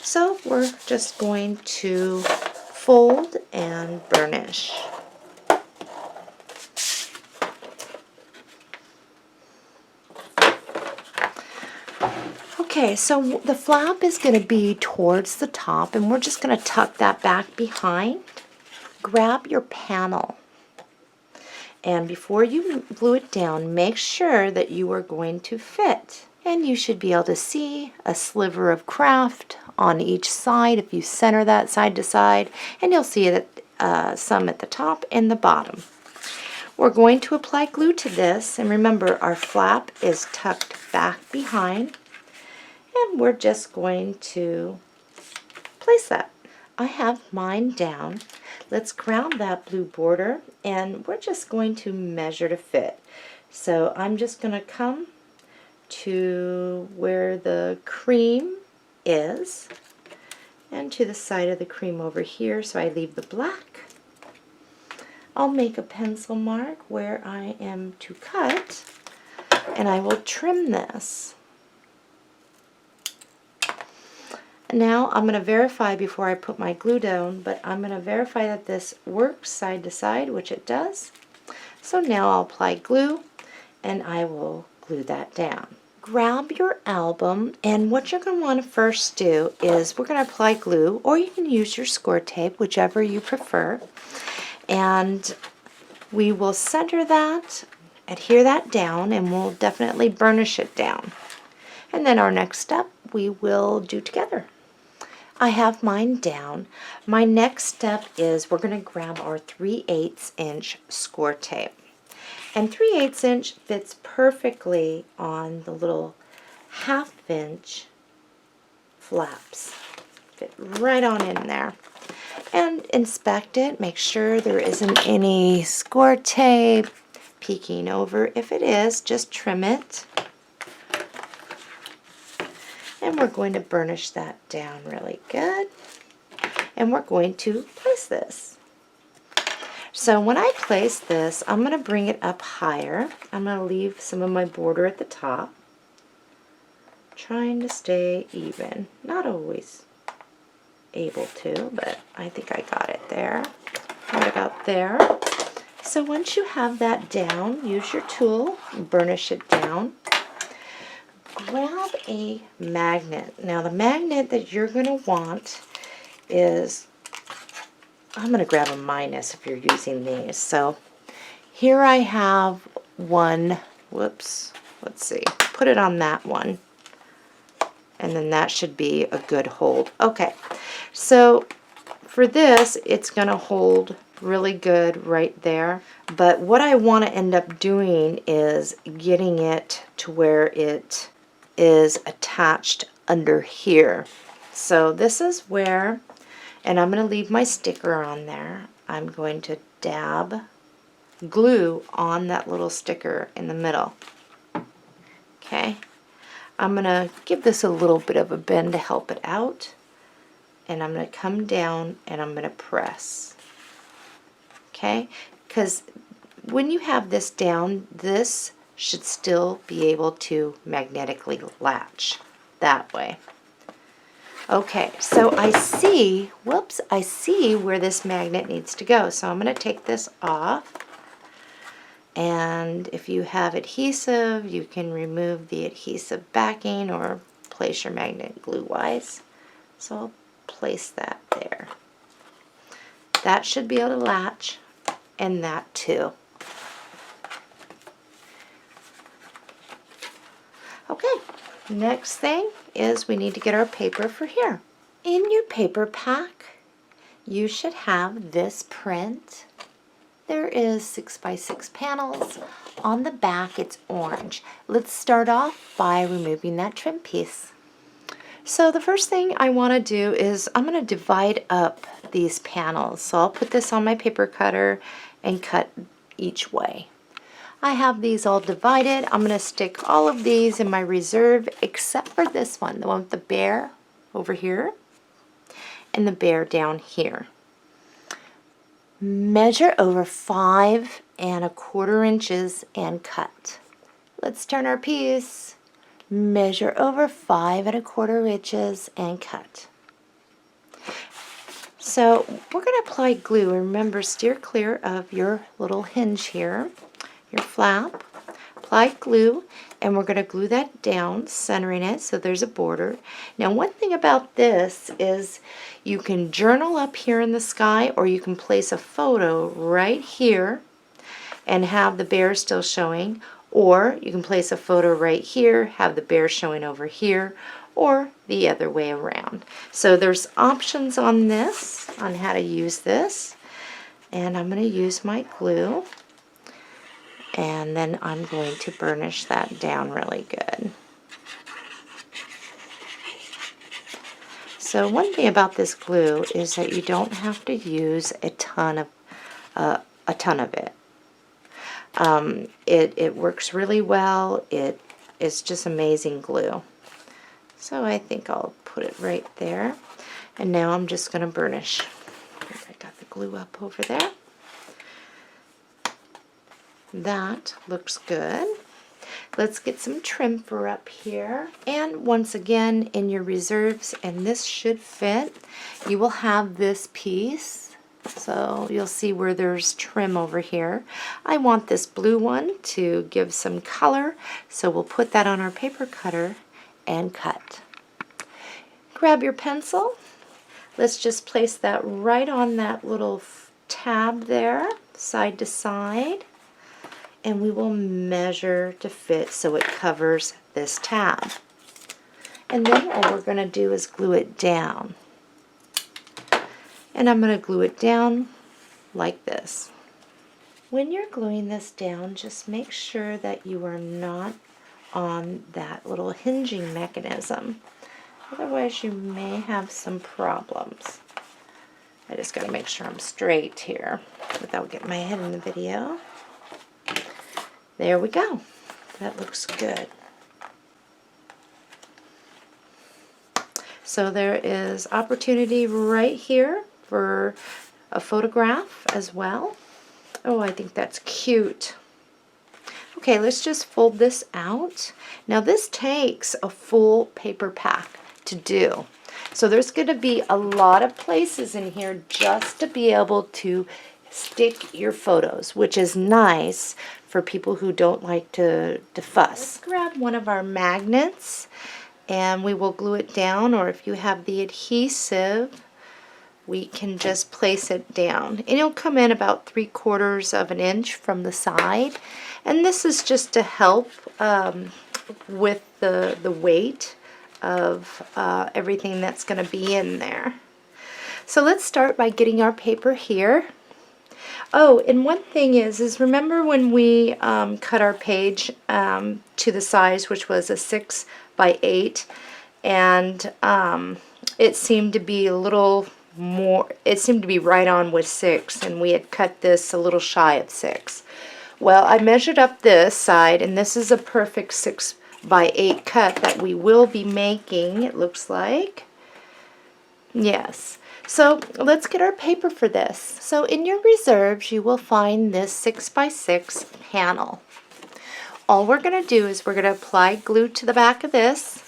Speaker 1: So we're just going to fold and burnish. Okay, so the flap is going to be towards the top, and we're just going to tuck that back behind. Grab your panel. And before you glue it down, make sure that you are going to fit. And you should be able to see a sliver of Kraft on each side if you center that side to side. And you'll see it some at the top and the bottom. We're going to apply glue to this. And remember, our flap is tucked back behind. And we're just going to place that. I have mine down. Let's ground that blue border, and we're just going to measure to fit. So I'm just going to come to where the cream is and to the side of the cream over here, so I leave the black. I'll make a pencil mark where I am to cut, and I will trim this. Now I'm going to verify before I put my glue down, but I'm going to verify that this works side to side, which it does. So now I'll apply glue and I will glue that down. Grab your album, and what you're going to want to first do is we're going to apply glue, or you can use your score tape, whichever you prefer. And we will center that, adhere that down, and we'll definitely burnish it down. And then our next step we will do together. I have mine down. My next step is we're going to grab our 3/8 inch score tape. And 3/8 inch fits perfectly on the little 1/2 inch flaps. Fit right on in there. And inspect it, make sure there isn't any score tape peeking over. If it is, just trim it. And we're going to burnish that down really good. And we're going to place this. So when I place this, I'm going to bring it up higher. I'm going to leave some of my border at the top. Trying to stay even. Not always able to, but I think I got it there. Right about there. So once you have that down, use your tool and burnish it down. Grab a magnet. Now the magnet that you're going to want is, I'm going to grab a minus if you're using these. So here I have one, whoops, let's see, put it on that one. And then that should be a good hold. Okay, so for this, it's going to hold really good right there. But what I want to end up doing is getting it to where it is attached under here. So this is where, and I'm going to leave my sticker on there. I'm going to dab glue on that little sticker in the middle. Okay. I'm going to give this a little bit of a bend to help it out. And I'm going to come down and I'm going to press. Okay? Because when you have this down, this should still be able to magnetically latch that way. Okay, so I see, whoops, I see where this magnet needs to go. So I'm going to take this off. And if you have adhesive, you can remove the adhesive backing or place your magnet glue-wise. So I'll place that there. That should be able to latch, and that too. Okay, next thing is we need to get our paper for here. In your paper pack, you should have this print. There is 6x6 panels. On the back, it's orange. Let's start off by removing that trim piece. So the first thing I want to do is I'm going to divide up these panels. So I'll put this on my paper cutter and cut each way. I have these all divided. I'm going to stick all of these in my reserve except for this one, the one with the bear over here and the bear down here. Measure over 5 1/4 inches and cut. Let's turn our piece. Measure over 5 1/4 inches and cut. So we're going to apply glue. Remember, steer clear of your little hinge here, your flap. Apply glue, and we're going to glue that down, centering it so there's a border. Now one thing about this is you can journal up here in the sky, or you can place a photo right here and have the bear still showing, or you can place a photo right here, have the bear showing over here, or the other way around. So there's options on this, on how to use this. And I'm going to use my glue. And then I'm going to burnish that down really good. So one thing about this glue is that you don't have to use a ton of it. It works really well. It is just amazing glue. So I think I'll put it right there. And now I'm just going to burnish. I got the glue up over there. That looks good. Let's get some trim for up here. And once again, in your reserves, and this should fit, you will have this piece. So you'll see where there's trim over here. I want this blue one to give some color, so we'll put that on our paper cutter and cut. Grab your pencil. Let's just place that right on that little tab there, side to side. And we will measure to fit so it covers this tab. And then all we're going to do is glue it down. And I'm going to glue it down like this. When you're gluing this down, just make sure that you are not on that little hinging mechanism. Otherwise, you may have some problems. I just got to make sure I'm straight here without getting my head in the video. There we go. That looks good. So there is opportunity right here for a photograph as well. Oh, I think that's cute. Okay, let's just fold this out. Now this takes a full paper pack to do. So there's going to be a lot of places in here just to be able to stick your photos, which is nice for people who don't like to fuss. Let's grab one of our magnets and we will glue it down, or if you have the adhesive, we can just place it down. And it'll come in about 3/4 of an inch from the side. And this is just to help with the weight of everything that's going to be in there. So let's start by getting our paper here. Oh, and one thing is remember when we cut our page to the size, which was a 6 by 8, and it seemed to be a little more, it seemed to be right on with 6, and we had cut this a little shy of 6. Well, I measured up this side, and this is a perfect 6 by 8 cut that we will be making, it looks like. Yes. So let's get our paper for this. So in your reserves, you will find this 6 by 6 panel. All we're going to do is we're going to apply glue to the back of this,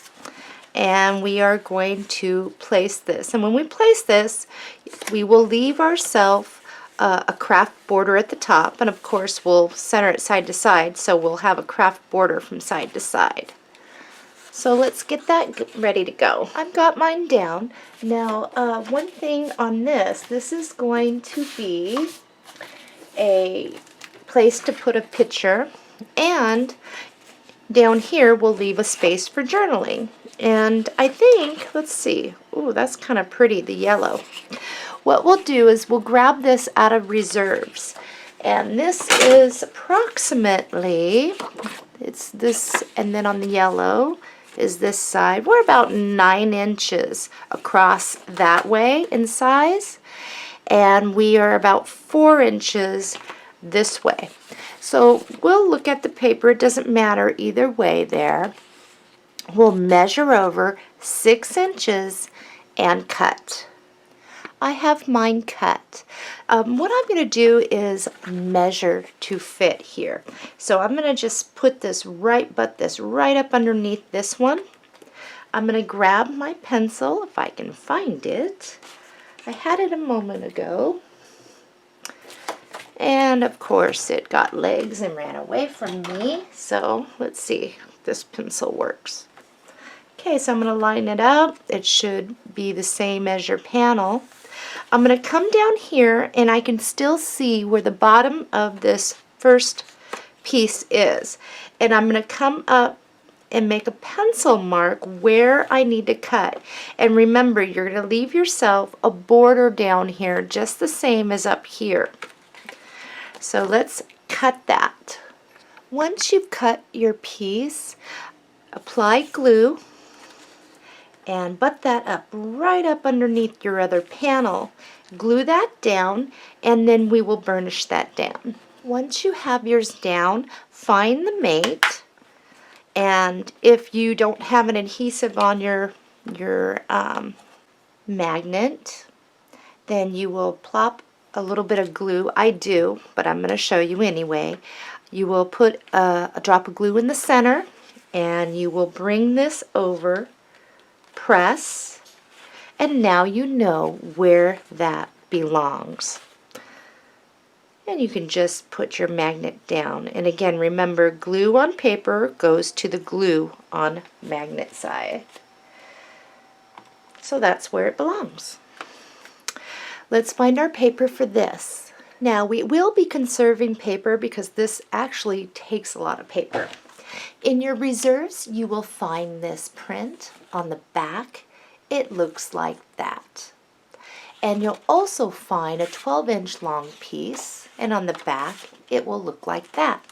Speaker 1: and we are going to place this. And when we place this, we will leave ourselves a craft border at the top, and of course we'll center it side to side, so we'll have a craft border from side to side. So let's get that ready to go. I've got mine down. Now, one thing on this is going to be a place to put a picture, and down here we'll leave a space for journaling. And I think, let's see, ooh, that's kind of pretty, the yellow. What we'll do is we'll grab this out of reserves. And this is approximately, it's this, and then on the yellow is this side. We're about 9 inches across that way in size, and we are about 4 inches this way. So we'll look at the paper, it doesn't matter either way there. We'll measure over 6 inches and cut. I have mine cut. What I'm going to do is measure to fit here. So I'm going to just put this right up underneath this one. I'm going to grab my pencil if I can find it. I had it a moment ago. And of course it got legs and ran away from me. So let's see if this pencil works. Okay, so I'm going to line it up. It should be the same as your panel. I'm going to come down here, and I can still see where the bottom of this first piece is. And I'm going to come up and make a pencil mark where I need to cut. And remember, you're going to leave yourself a border down here just the same as up here. So let's cut that. Once you've cut your piece, apply glue and butt that up right up underneath your other panel. Glue that down, and then we will burnish that down. Once you have yours down, find the mate, and if you don't have an adhesive on your magnet, then you will plop a little bit of glue. I do, but I'm going to show you anyway. You will put a drop of glue in the center, and you will bring this over, press, and now you know where that belongs. And you can just put your magnet down. And again, remember, glue on paper goes to the glue on magnet side. So that's where it belongs. Let's find our paper for this. Now, we will be conserving paper because this actually takes a lot of paper. In your reserves, you will find this print on the back. It looks like that. And you'll also find a 12-inch long piece, and on the back it will look like that.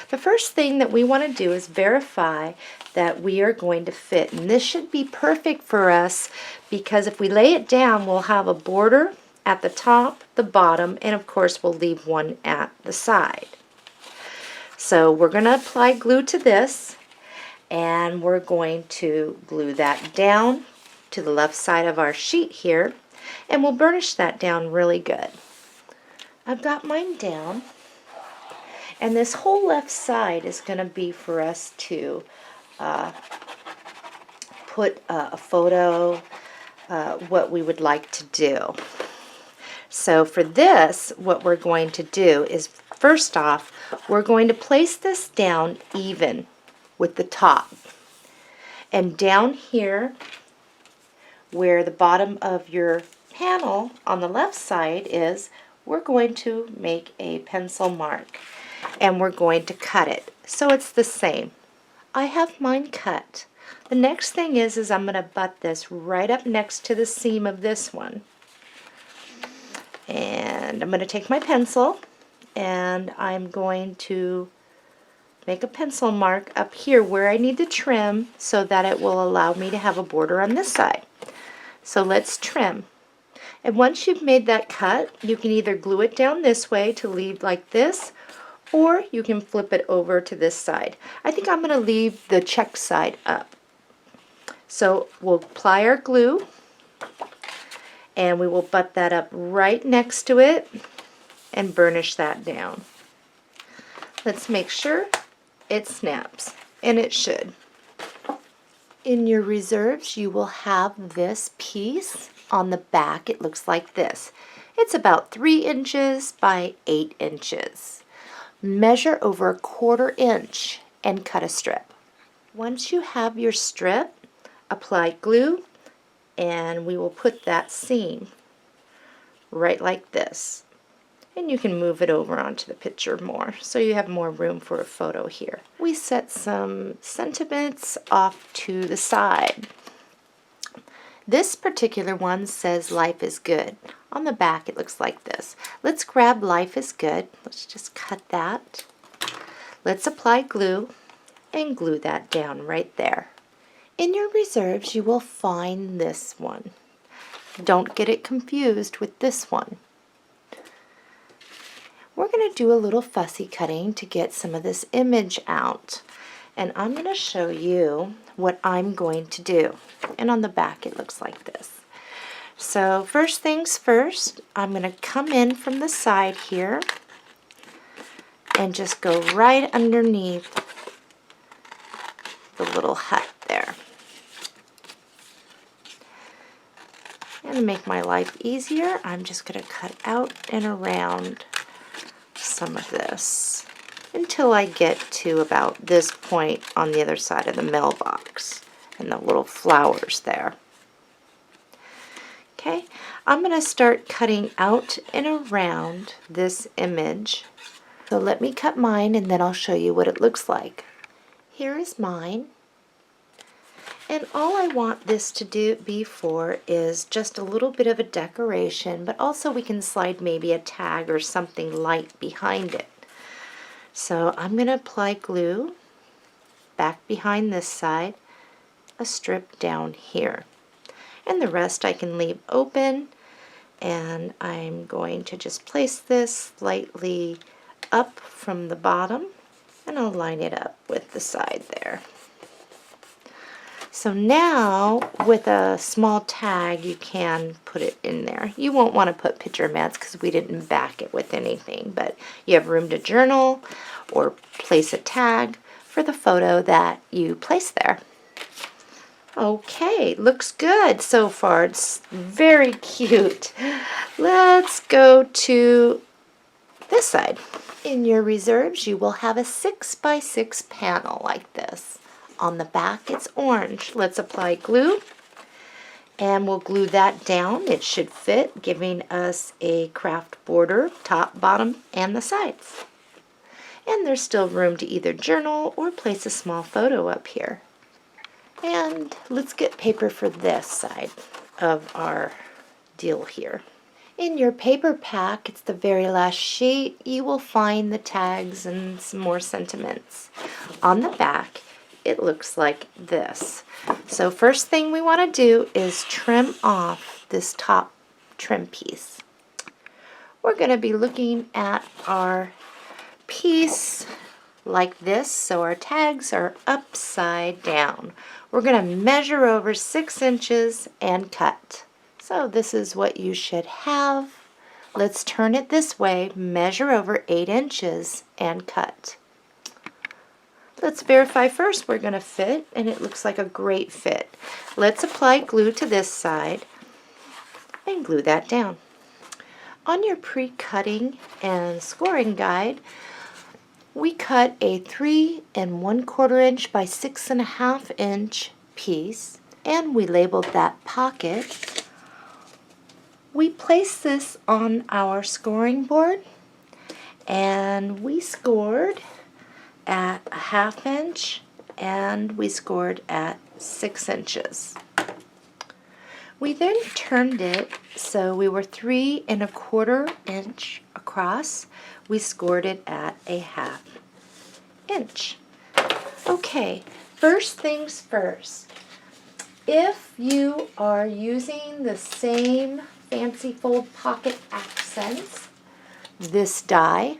Speaker 1: The first thing that we want to do is verify that we are going to fit, and this should be perfect for us because if we lay it down, we'll have a border at the top, the bottom, and of course we'll leave one at the side. So we're going to apply glue to this, and we're going to glue that down to the left side of our sheet here, and we'll burnish that down really good. I've got mine down, and this whole left side is going to be for us to put a photo, what we would like to do. So for this, what we're going to do is, first off, we're going to place this down even with the top. And down here, where the bottom of your panel on the left side is, we're going to make a pencil mark. And we're going to cut it. So it's the same. I have mine cut. The next thing is I'm going to butt this right up next to the seam of this one. And I'm going to take my pencil and I'm going to make a pencil mark up here where I need to trim so that it will allow me to have a border on this side. So let's trim. And once you've made that cut, you can either glue it down this way to leave like this, or you can flip it over to this side. I think I'm going to leave the check side up. So we'll apply our glue, and we will butt that up right next to it and burnish that down. Let's make sure it snaps, and it should. In your reserves, you will have this piece on the back. It looks like this. It's about 3 inches by 8 inches. Measure over a 1/4 inch and cut a strip. Once you have your strip, apply glue, and we will put that seam right like this. And you can move it over onto the picture more so you have more room for a photo here. We set some sentiments off to the side. This particular one says life is good. On the back it looks like this. Let's grab life is good. Let's just cut that. Let's apply glue and glue that down right there. In your reserves you will find this one. Don't get it confused with this one. We're going to do a little fussy cutting to get some of this image out. And I'm going to show you what I'm going to do. And on the back it looks like this. So first things first, I'm going to come in from the side here and just go right underneath the little hut there. And to make my life easier, I'm just going to cut out and around some of this until I get to about this point on the other side of the mailbox and the little flowers there. Okay, I'm going to start cutting out and around this image. So let me cut mine and then I'll show you what it looks like. Here is mine. And all I want this to be for is just a little bit of a decoration, but also we can slide maybe a tag or something light behind it. So I'm going to apply glue back behind this side, a strip down here. And the rest I can leave open, and I'm going to just place this slightly up from the bottom, and I'll line it up with the side there. So now, with a small tag, you can put it in there. You won't want to put picture mats because we didn't back it with anything, but you have room to journal or place a tag for the photo that you place there. Okay, looks good so far. It's very cute. Let's go to this side. In your reserves, you will have a 6x6 panel like this. On the back, it's orange. Let's apply glue, and we'll glue that down. It should fit, giving us a craft border, top, bottom, and the sides. And there's still room to either journal or place a small photo up here. And let's get paper for this side of our deal here. In your paper pack, it's the very last sheet, you will find the tags and some more sentiments. On the back, it looks like this. So first thing we want to do is trim off this top trim piece. We're going to be looking at our piece like this, so our tags are upside down. We're going to measure over 6 inches and cut. So this is what you should have. Let's turn it this way, measure over 8 inches and cut. Let's verify first we're going to fit, and it looks like a great fit. Let's apply glue to this side and glue that down. On your pre-cutting and scoring guide, we cut a 3 1/4 inch by 6 1/2 inch piece, and we labeled that pocket. We placed this on our scoring board, and we scored at a 1/2 inch, and we scored at 6 inches. We then turned it so we were 3 1/4 inch across. We scored it at a 1/2 inch. Okay, first things first. If you are using the same Fanci-Fold pocket accents, this die,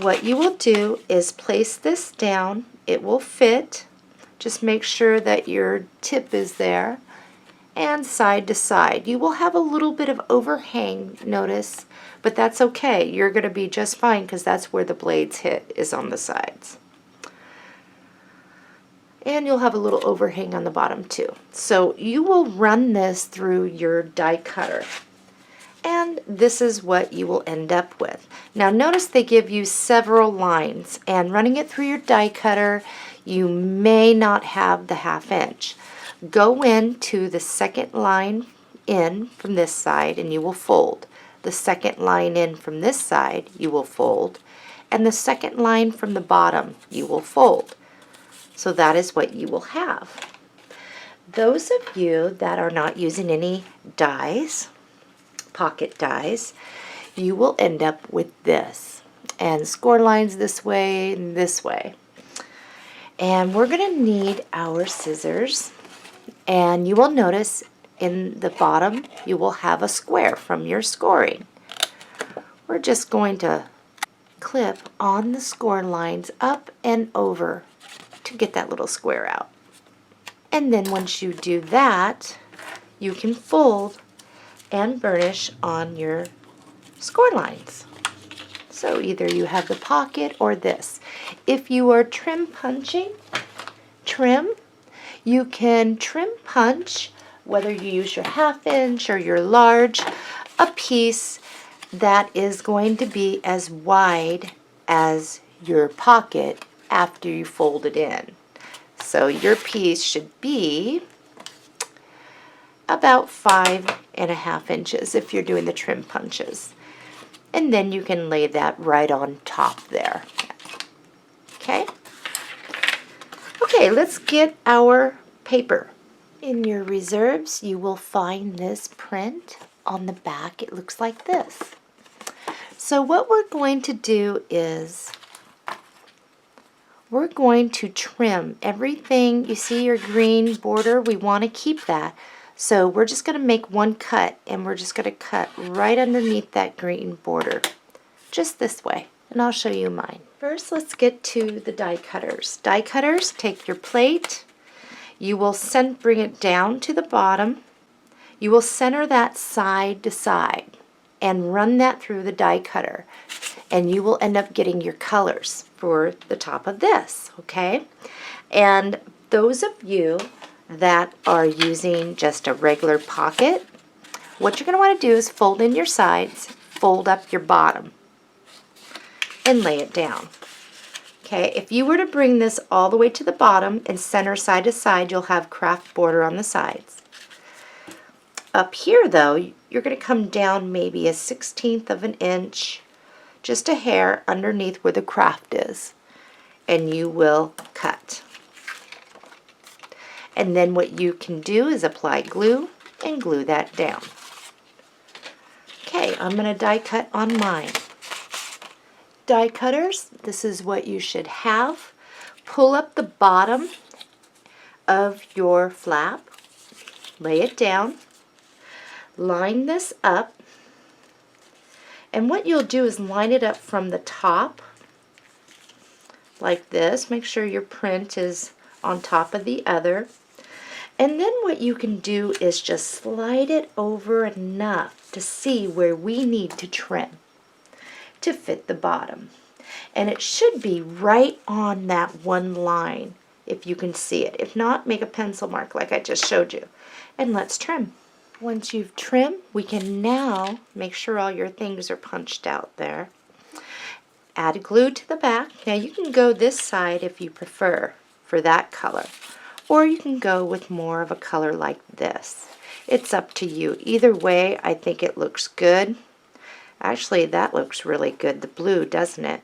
Speaker 1: what you will do is place this down. It will fit. Just make sure that your tip is there, and side to side. You will have a little bit of overhang, notice, but that's okay. You're going to be just fine because that's where the blades hit, is on the sides. And you'll have a little overhang on the bottom too. So you will run this through your die cutter, and this is what you will end up with. Now notice they give you several lines, and running it through your die cutter, you may not have the 1/2 inch. Go into the second line in from this side and you will fold. The second line in from this side you will fold, and the second line from the bottom you will fold. So that is what you will have. Those of you that are not using any dies, pocket dies, you will end up with this, and score lines this way and this way. And we're going to need our scissors, and you will notice in the bottom you will have a square from your scoring. We're just going to clip on the score lines up and over to get that little square out. And then once you do that, you can fold and burnish on your score lines. So either you have the pocket or this. If you are trim punching, you can trim punch, whether you use your 1/2 inch or your large, a piece that is going to be as wide as your pocket after you fold it in. So your piece should be about 5 1/2 inches if you're doing the trim punches. And then you can lay that right on top there. Okay? Okay, let's get our paper. In your reserves, you will find this print on the back. It looks like this. So what we're going to do is we're going to trim everything. You see your green border? We want to keep that. So we're just going to make one cut, and we're just going to cut right underneath that green border. Just this way, and I'll show you mine. First, let's get to the die cutters. Die cutters, take your plate. You will bring it down to the bottom. You will center that side to side and run that through the die cutter, and you will end up getting your colors for the top of this, okay? And those of you that are using just a regular pocket, what you're going to want to do is fold in your sides, fold up your bottom, and lay it down. Okay, if you were to bring this all the way to the bottom and center side to side, you'll have craft border on the sides. Up here though, you're going to come down maybe a 1/16 of an inch, just a hair underneath where the craft is, and you will cut. And then what you can do is apply glue and glue that down. Okay, I'm going to die cut on mine. Die cutters, this is what you should have. Pull up the bottom of your flap, lay it down, line this up, and what you'll do is line it up from the top like this. Make sure your print is on top of the other. And then what you can do is just slide it over enough to see where we need to trim to fit the bottom. And it should be right on that one line if you can see it. If not, make a pencil mark like I just showed you. And let's trim. Once you've trimmed, we can now make sure all your things are punched out there. Add glue to the back. Now you can go this side if you prefer for that color, or you can go with more of a color like this. It's up to you. Either way, I think it looks good. Actually, that looks really good, the blue, doesn't it?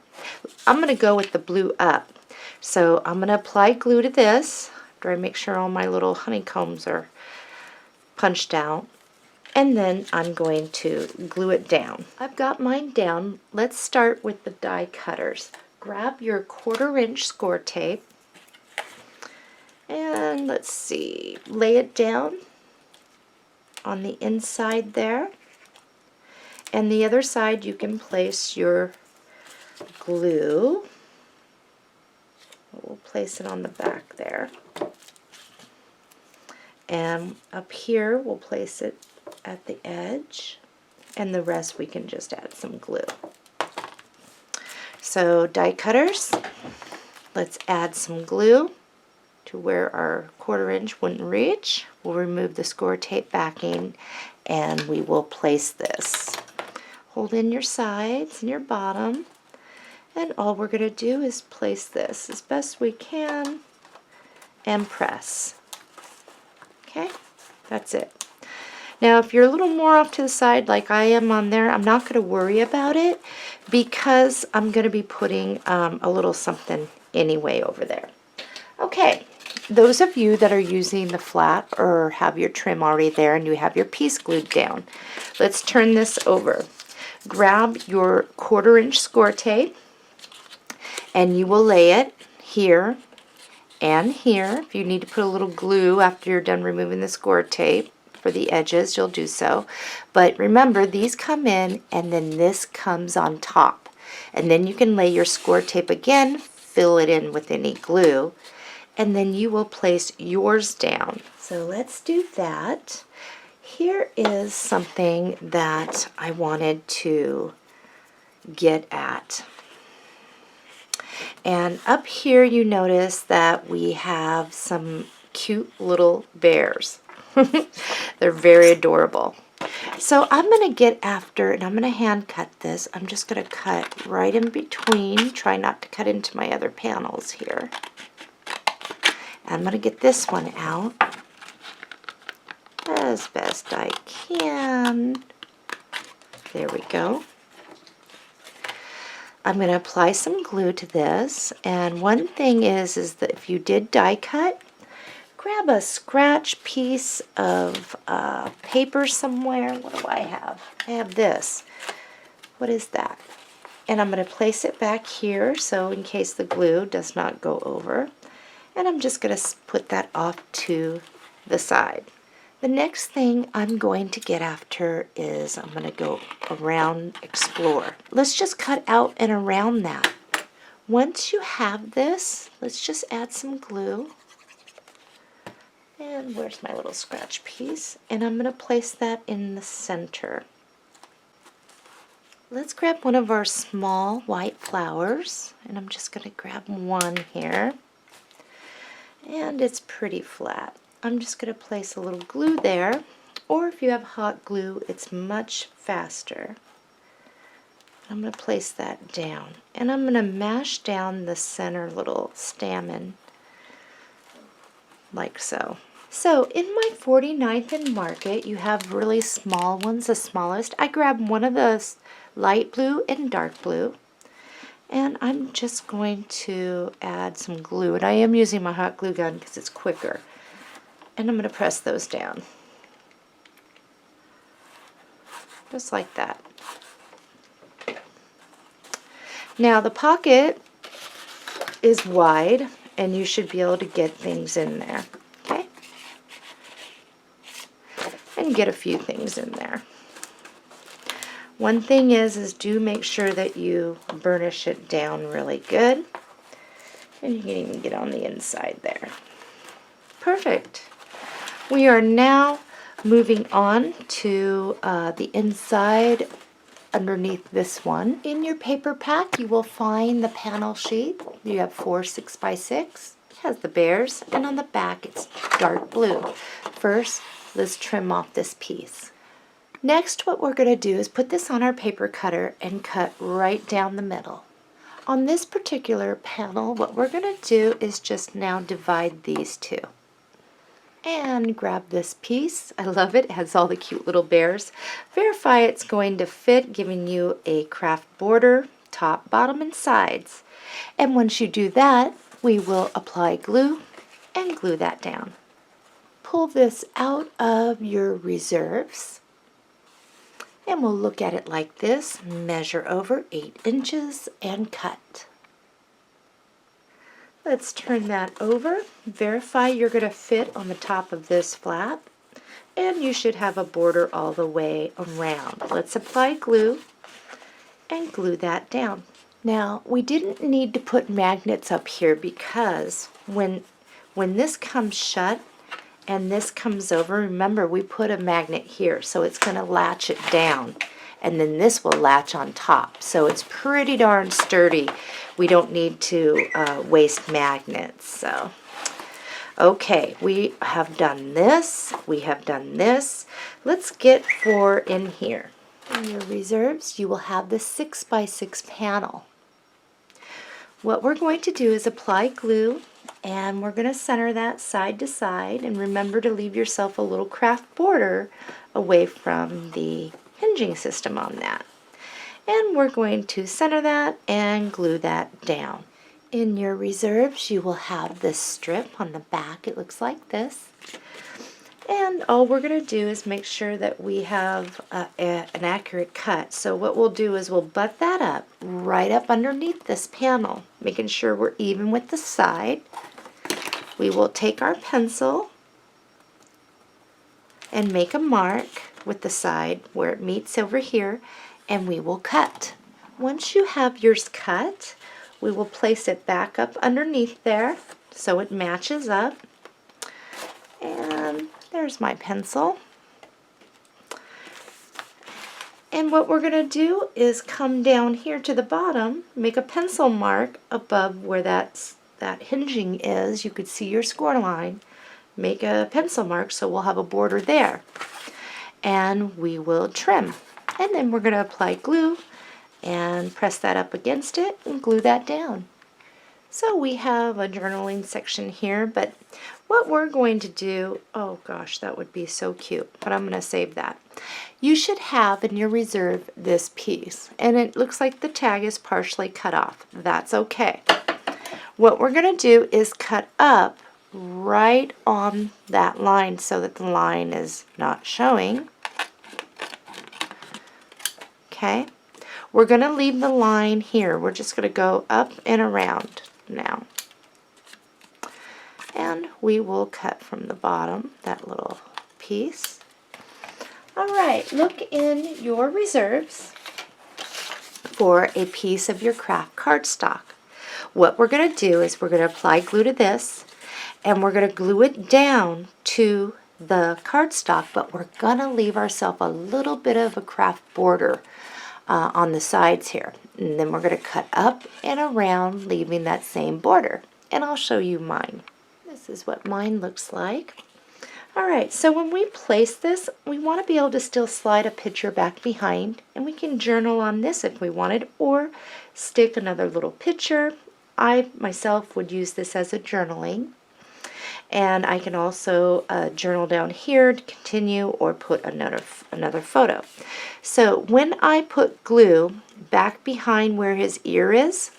Speaker 1: I'm going to go with the blue up. So I'm going to apply glue to this after I make sure all my little honeycombs are punched out. And then I'm going to glue it down. I've got mine down. Let's start with the die cutters. Grab your 1/4 inch score tape and let's see, lay it down on the inside there. And the other side you can place your glue. We'll place it on the back there. And up here we'll place it at the edge, and the rest we can just add some glue. So die cutters, let's add some glue to where our 1/4 inch wouldn't reach. We'll remove the score tape backing and we will place this. Hold in your sides and your bottom, and all we're going to do is place this as best we can and press. Okay, that's it. Now if you're a little more off to the side like I am on there, I'm not going to worry about it because I'm going to be putting a little something anyway over there. Okay, those of you that are using the flat or have your trim already there and you have your piece glued down, let's turn this over. Grab your 1/4 inch score tape and you will lay it here and here. If you need to put a little glue after you're done removing the score tape for the edges, you'll do so. But remember, these come in and then this comes on top. And then you can lay your score tape again, fill it in with any glue, and then you will place yours down. So let's do that. Here is something that I wanted to get at. And up here you notice that we have some cute little bears. They're very adorable. So I'm going to get after, and I'm going to hand cut this. I'm just going to cut right in between. Try not to cut into my other panels here. I'm going to get this one out as best I can. There we go. I'm going to apply some glue to this, and one thing is that if you did die cut, grab a scratch piece of paper somewhere. What do I have? I have this. What is that? And I'm going to place it back here so in case the glue does not go over. And I'm just going to put that off to the side. The next thing I'm going to get after is I'm going to go around Explore. Let's just cut out and around that. Once you have this, let's just add some glue. And where's my little scratch piece? And I'm going to place that in the center. Let's grab one of our small white flowers, and I'm just going to grab one here. And it's pretty flat. I'm just going to place a little glue there, or if you have hot glue, it's much faster. I'm going to place that down, and I'm going to mash down the center little stamen like so. So in my 49th and Market, you have really small ones, the smallest. I grabbed one of those light blue and dark blue, and I'm just going to add some glue, and I am using my hot glue gun because it's quicker. And I'm going to press those down. just like that. Now the pocket is wide and you should be able to get things in there, okay? And get a few things in there. One thing is do make sure that you burnish it down really good. And you can even get on the inside there. Perfect. We are now moving on to the inside underneath this one. In your paper pack, you will find the panel sheet. You have 4 6x6. It has the bears, and on the back it's dark blue. First, let's trim off this piece. Next, what we're going to do is put this on our paper cutter and cut right down the middle. On this particular panel, what we're going to do is just now divide these two. And grab this piece. I love it. It has all the cute little bears. Verify it's going to fit, giving you a craft border, top, bottom, and sides. And once you do that, we will apply glue and glue that down. Pull this out of your reserves. And we'll look at it like this, measure over 8 inches and cut. Let's turn that over. Verify you're going to fit on the top of this flap. And you should have a border all the way around. Let's apply glue and glue that down. Now, we didn't need to put magnets up here because when this comes shut, and this comes over, remember we put a magnet here, so it's going to latch it down, and then this will latch on top, so it's pretty darn sturdy. We don't need to waste magnets. So okay, we have done this, we have done this. Let's get 4 in here. In your reserves, you will have the 6x6 panel. What we're going to do is apply glue, and we're going to center that side to side, and remember to leave yourself a little craft border away from the hinging system on that. And we're going to center that and glue that down. In your reserves, you will have this strip on the back. It looks like this. And all we're going to do is make sure that we have an accurate cut. So what we'll do is we'll butt that up right up underneath this panel, making sure we're even with the side. We will take our pencil and make a mark with the side where it meets over here, and we will cut. Once you have yours cut, we will place it back up underneath there so it matches up. And there's my pencil. And what we're going to do is come down here to the bottom, make a pencil mark above where that hinging is. You could see your score line. Make a pencil mark so we'll have a border there. And we will trim. And then we're going to apply glue and press that up against it and glue that down. So we have a journaling section here, but what we're going to do, oh gosh, that would be so cute, but I'm going to save that. You should have in your reserve this piece, and it looks like the tag is partially cut off. That's okay. What we're going to do is cut up right on that line so that the line is not showing. Okay. We're going to leave the line here. We're just going to go up and around now. And we will cut from the bottom, that little piece. Alright, look in your reserves for a piece of your craft cardstock. What we're going to do is we're going to apply glue to this, and we're going to glue it down to the cardstock, but we're going to leave ourselves a little bit of a craft border on the sides here. And then we're going to cut up and around, leaving that same border. And I'll show you mine. This is what mine looks like. Alright, so when we place this, we want to be able to still slide a picture back behind, and we can journal on this if we wanted, or stick another little picture. I myself would use this as a journaling. And I can also journal down here to continue, or put another photo. So when I put glue back behind where his ear is,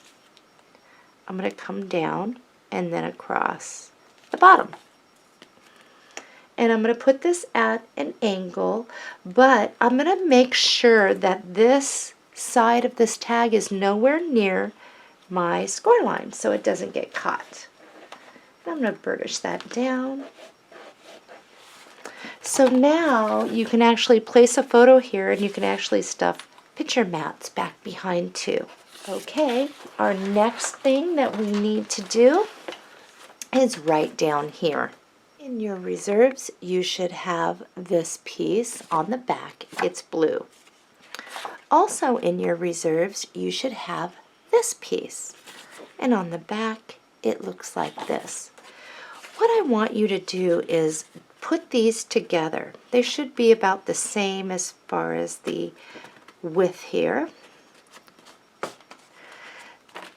Speaker 1: I'm going to come down and then across the bottom. And I'm going to put this at an angle, but I'm going to make sure that this side of this tag is nowhere near my score line so it doesn't get caught. I'm going to burnish that down. So now you can actually place a photo here and you can actually stuff picture mats back behind too. Okay, our next thing that we need to do is right down here. In your reserves, you should have this piece on the back. It's blue. Also in your reserves, you should have this piece. And on the back, it looks like this. What I want you to do is put these together. They should be about the same as far as the width here.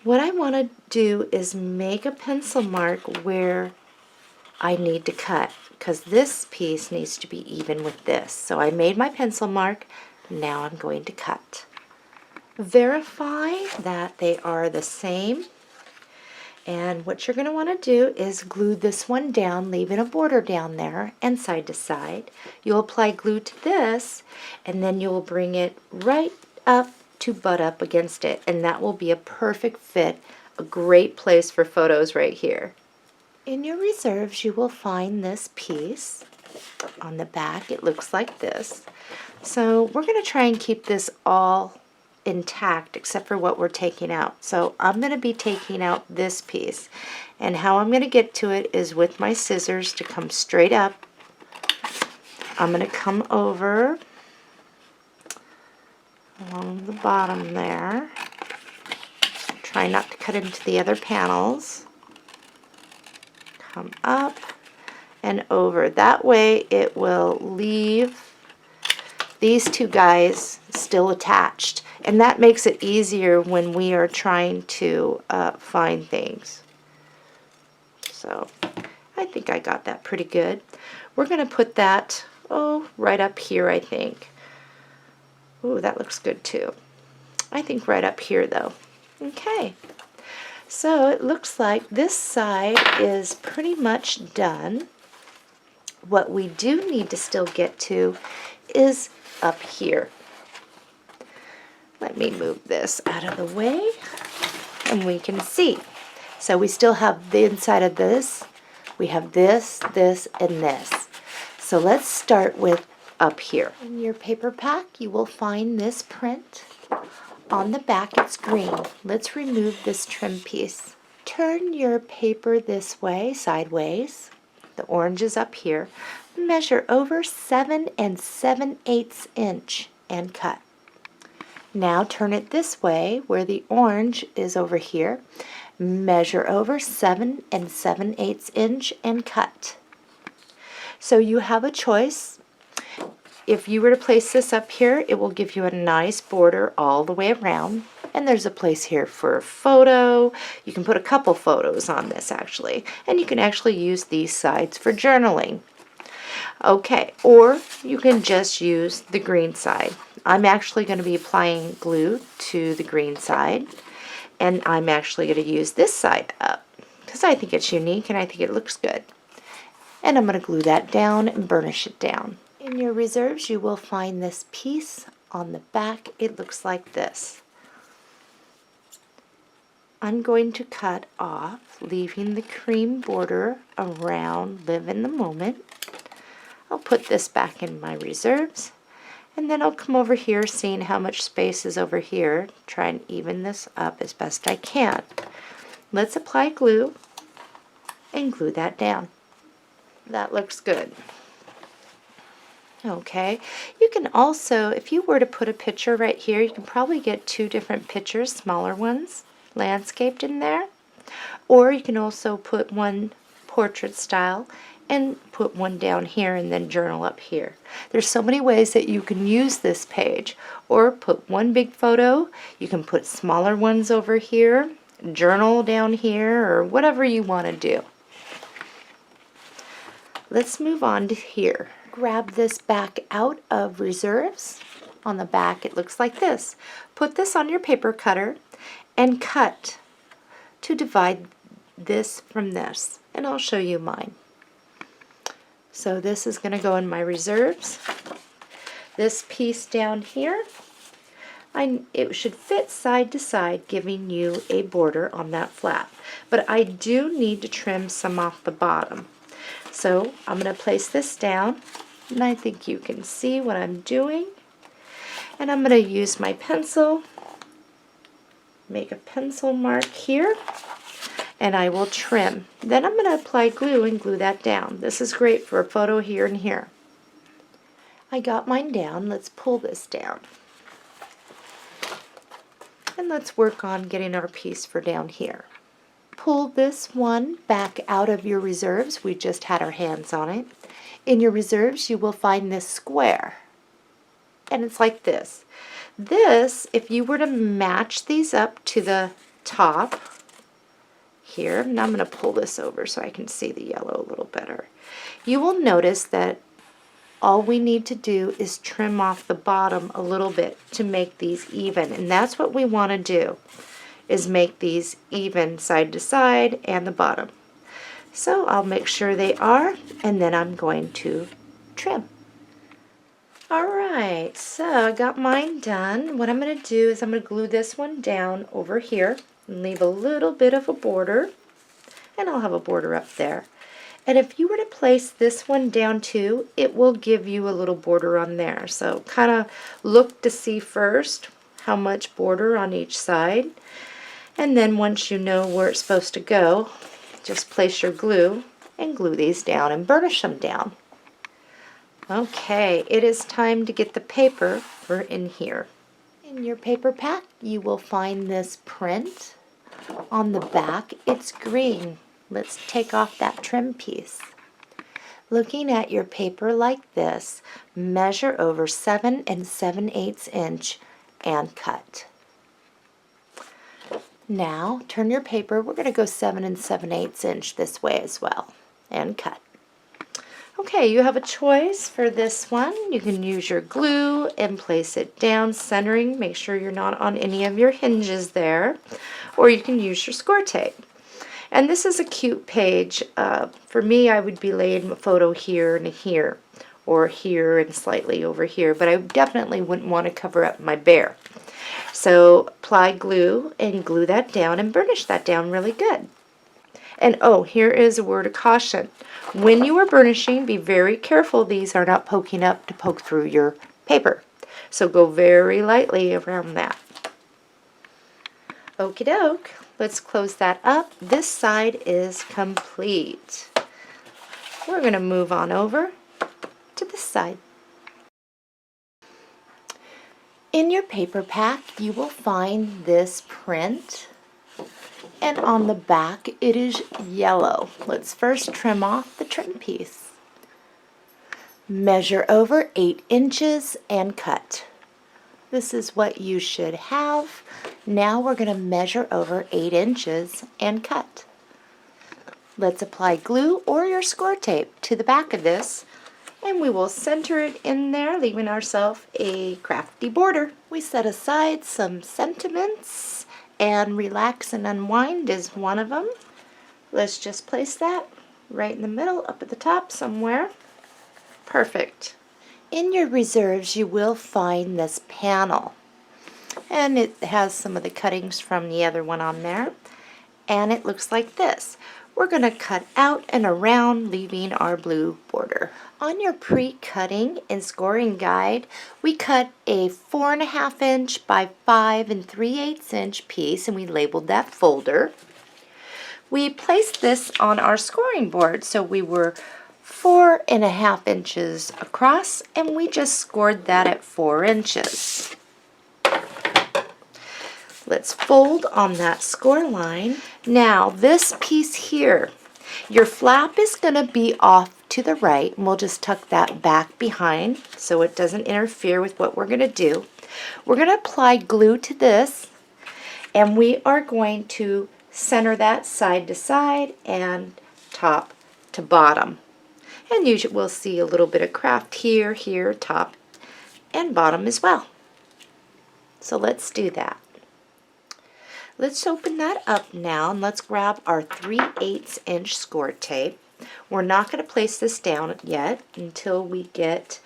Speaker 1: What I want to do is make a pencil mark where I need to cut, because this piece needs to be even with this. So I made my pencil mark. Now I'm going to cut. Verify that they are the same. And what you're going to want to do is glue this one down, leaving a border down there and side to side. You'll apply glue to this, and then you'll bring it right up to butt up against it, and that will be a perfect fit, a great place for photos right here. In your reserves, you will find this piece. On the back, it looks like this. So we're going to try and keep this all intact except for what we're taking out. So I'm going to be taking out this piece, and how I'm going to get to it is with my scissors to come straight up. I'm going to come over along the bottom there. Try not to cut into the other panels. Come up and over. That way it will leave these two guys still attached, and that makes it easier when we are trying to find things. So I think I got that pretty good. We're going to put that right up here, I think. Ooh, that looks good too. I think right up here though. Okay, so it looks like this side is pretty much done. What we do need to still get to is up here. Let me move this out of the way and we can see. So we still have the inside of this. We have this, this, and this. So let's start with up here. In your paper pack, you will find this print. On the back, it's green. Let's remove this trim piece. Turn your paper this way, sideways. The orange is up here. Measure over 7 7/8 inch and cut. Now turn it this way where the orange is over here. Measure over 7 7/8 inch and cut. So you have a choice. If you were to place this up here, it will give you a nice border all the way around. And there's a place here for a photo. You can put a couple photos on this actually. And you can actually use these sides for journaling. Okay, or you can just use the green side. I'm actually going to be applying glue to the green side. And I'm actually going to use this side up because I think it's unique and I think it looks good. And I'm going to glue that down and burnish it down. In your reserves, you will find this piece on the back. It looks like this. I'm going to cut off, leaving the cream border around Live in the Moment. I'll put this back in my reserves, and then I'll come over here, seeing how much space is over here, try and even this up as best I can. Let's apply glue and glue that down. That looks good. Okay, you can also, if you were to put a picture right here, you can probably get 2 different pictures, smaller ones, landscaped in there. Or you can also put one portrait style and put one down here and then journal up here. There's so many ways that you can use this page. Or put one big photo, you can put smaller ones over here, journal down here, or whatever you want to do. Let's move on to here. Grab this back out of reserves. On the back it looks like this. Put this on your paper cutter and cut to divide this from this, and I'll show you mine. So this is going to go in my reserves. This piece down here, it should fit side to side, giving you a border on that flap. But I do need to trim some off the bottom. So I'm going to place this down, and I think you can see what I'm doing. And I'm going to use my pencil, make a pencil mark here, and I will trim. Then I'm going to apply glue and glue that down. This is great for a photo here and here. I got mine down. Let's pull this down. And let's work on getting our piece for down here. Pull this one back out of your reserves. We just had our hands on it. In your reserves, you will find this square. And it's like this. This, if you were to match these up to the top here, now I'm going to pull this over so I can see the yellow a little better. You will notice that all we need to do is trim off the bottom a little bit to make these even. And that's what we want to do, is make these even side to side and the bottom. So I'll make sure they are, and then I'm going to trim. Alright, so I got mine done. What I'm going to do is I'm going to glue this one down over here and leave a little bit of a border, and I'll have a border up there. And if you were to place this one down too, it will give you a little border on there. So kind of look to see first how much border on each side. And then once you know where it's supposed to go, just place your glue and glue these down and burnish them down. Okay, it is time to get the paper for in here. In your paper pack, you will find this print. On the back, it's green. Let's take off that trim piece. Looking at your paper like this, measure over 7 7/8 inch and cut. Now, turn your paper. We're going to go 7 7/8 inch this way as well, and cut. Okay, you have a choice for this one. You can use your glue and place it down, centering. Make sure you're not on any of your hinges there. Or you can use your score tape. And this is a cute page. For me, I would be laying a photo here and here, or here and slightly over here, but I definitely wouldn't want to cover up my bear. So apply glue and glue that down and burnish that down really good. And oh, here is a word of caution. When you are burnishing, be very careful these are not poking up to poke through your paper. So go very lightly around that. Okie doke. Let's close that up. This side is complete. We're going to move on over to this side. In your paper pack, you will find this print. And on the back, it is yellow. Let's first trim off the trim piece. Measure over 8 inches and cut. This is what you should have. Now we're going to measure over 8 inches and cut. Let's apply glue or your score tape to the back of this, and we will center it in there, leaving ourselves a crafty border. We set aside some sentiments, and relax and unwind is one of them. Let's just place that right in the middle, up at the top somewhere. Perfect. In your reserves, you will find this panel, and it has some of the cuttings from the other one on there, and it looks like this. We're going to cut out and around, leaving our blue border. On your pre-cutting and scoring guide, we cut a 4.5 inch by 5 3/8 inch piece, and we labeled that folder. We placed this on our scoring board, so we were 4.5 inches across, and we just scored that at 4 inches. Let's fold on that score line. Now this piece here, your flap is going to be off to the right, and we'll just tuck that back behind so it doesn't interfere with what we're going to do. We're going to apply glue to this, and we are going to center that side to side and top to bottom. And you will see a little bit of craft here, here, top, and bottom as well. So let's do that. Let's open that up now, and let's grab our 3/8 inch score tape. We're not going to place this down yet until we get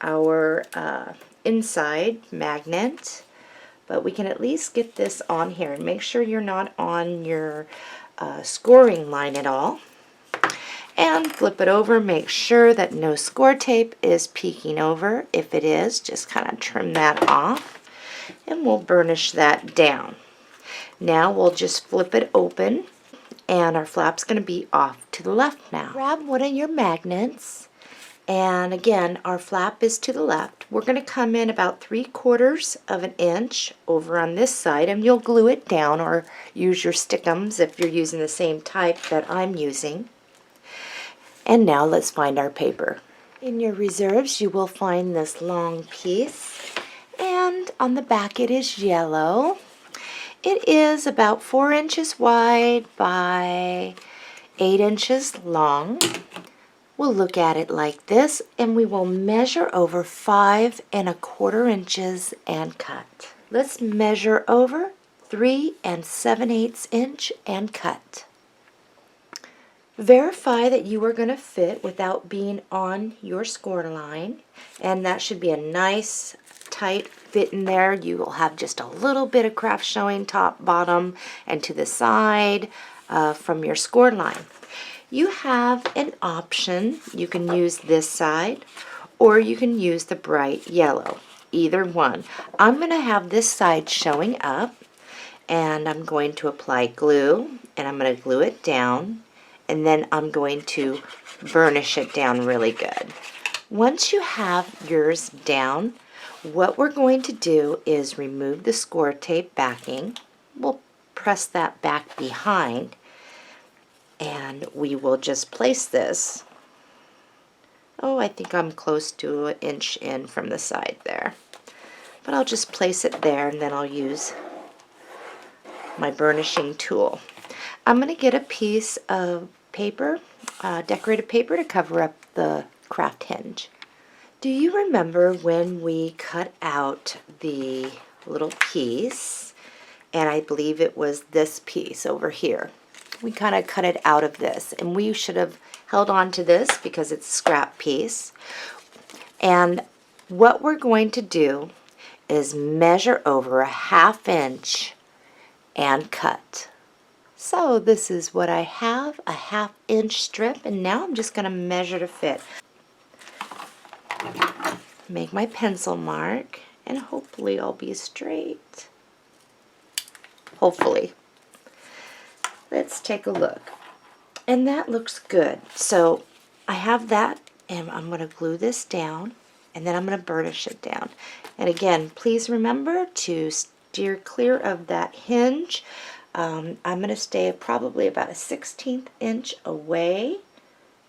Speaker 1: our inside magnet, but we can at least get this on here and make sure you're not on your scoring line at all. And flip it over, make sure that no score tape is peeking over. If it is, just kind of trim that off, and we'll burnish that down. Now we'll just flip it open, and our flap's going to be off to the left now. Grab one of your magnets, and again, our flap is to the left. We're going to come in about 3/4 of an inch over on this side, and you'll glue it down or use your stickums if you're using the same type that I'm using. And now let's find our paper. In your reserves, you will find this long piece, and on the back it is yellow. It is about 4 inches wide by 8 inches long. We'll look at it like this, and we will measure over 5 1/4 inches and cut. Let's measure over 3 7/8 inch and cut. Verify that you are going to fit without being on your score line, and that should be a nice tight fit in there. You will have just a little bit of craft showing top, bottom, and to the side from your score line. You have an option. You can use this side, or you can use the bright yellow. Either one. I'm going to have this side showing up, and I'm going to apply glue, and I'm going to glue it down, and then I'm going to burnish it down really good. Once you have yours down, what we're going to do is remove the score tape backing. We'll press that back behind, and we will just place this. Oh, I think I'm close to 1 inch in from the side there. But I'll just place it there, and then I'll use my burnishing tool. I'm going to get a piece of paper, decorated paper, to cover up the craft hinge. Do you remember when we cut out the little piece, and I believe it was this piece over here? We kind of cut it out of this, and we should have held on to this because it's a scrap piece. And what we're going to do is measure over 1/2 inch and cut. So this is what I have, a 1/2 inch strip, and now I'm just going to measure to fit. Make my pencil mark, and hopefully I'll be straight. Hopefully. Let's take a look. And that looks good. So I have that, and I'm going to glue this down, and then I'm going to burnish it down. And again, please remember to steer clear of that hinge. I'm going to stay probably about a 1/16 inch away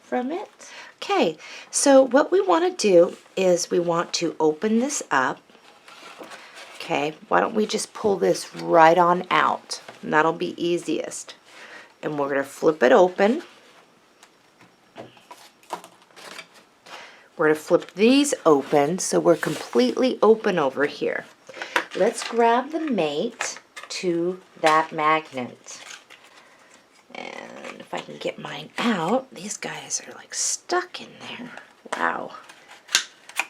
Speaker 1: from it. Okay, so what we want to do is we want to open this up. Okay, why don't we just pull this right on out, and that'll be easiest. And we're going to flip it open. We're going to flip these open so we're completely open over here. Let's grab the mate to that magnet. And if I can get mine out, these guys are like stuck in there. Wow.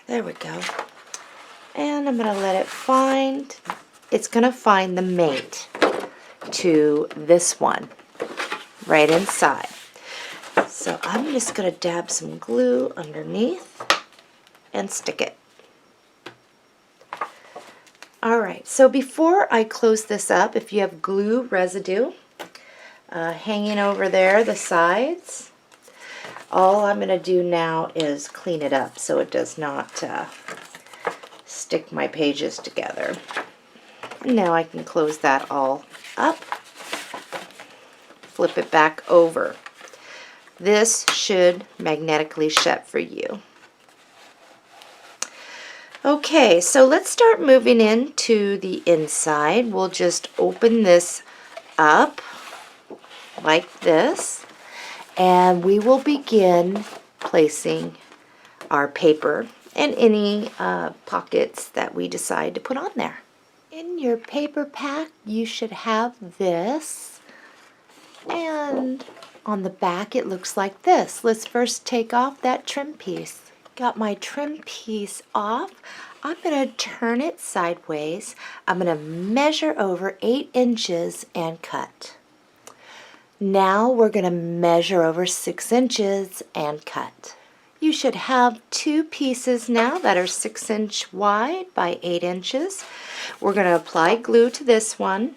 Speaker 1: There we go. And I'm going to let it find, it's going to find the mate to this one right inside. So I'm just going to dab some glue underneath and stick it. Alright, so before I close this up, if you have glue residue hanging over there, the sides, all I'm going to do now is clean it up so it does not stick my pages together. And now I can close that all up, flip it back over. This should magnetically shut for you. Okay, so let's start moving into the inside. We'll just open this up like this, and we will begin placing our paper and any pockets that we decide to put on there. In your paper pack, you should have this, and on the back it looks like this. Let's first take off that trim piece. Got my trim piece off. I'm going to turn it sideways. I'm going to measure over 8 inches and cut. Now we're going to measure over 6 inches and cut. You should have 2 pieces now that are 6 inch wide by 8 inches. We're going to apply glue to this one,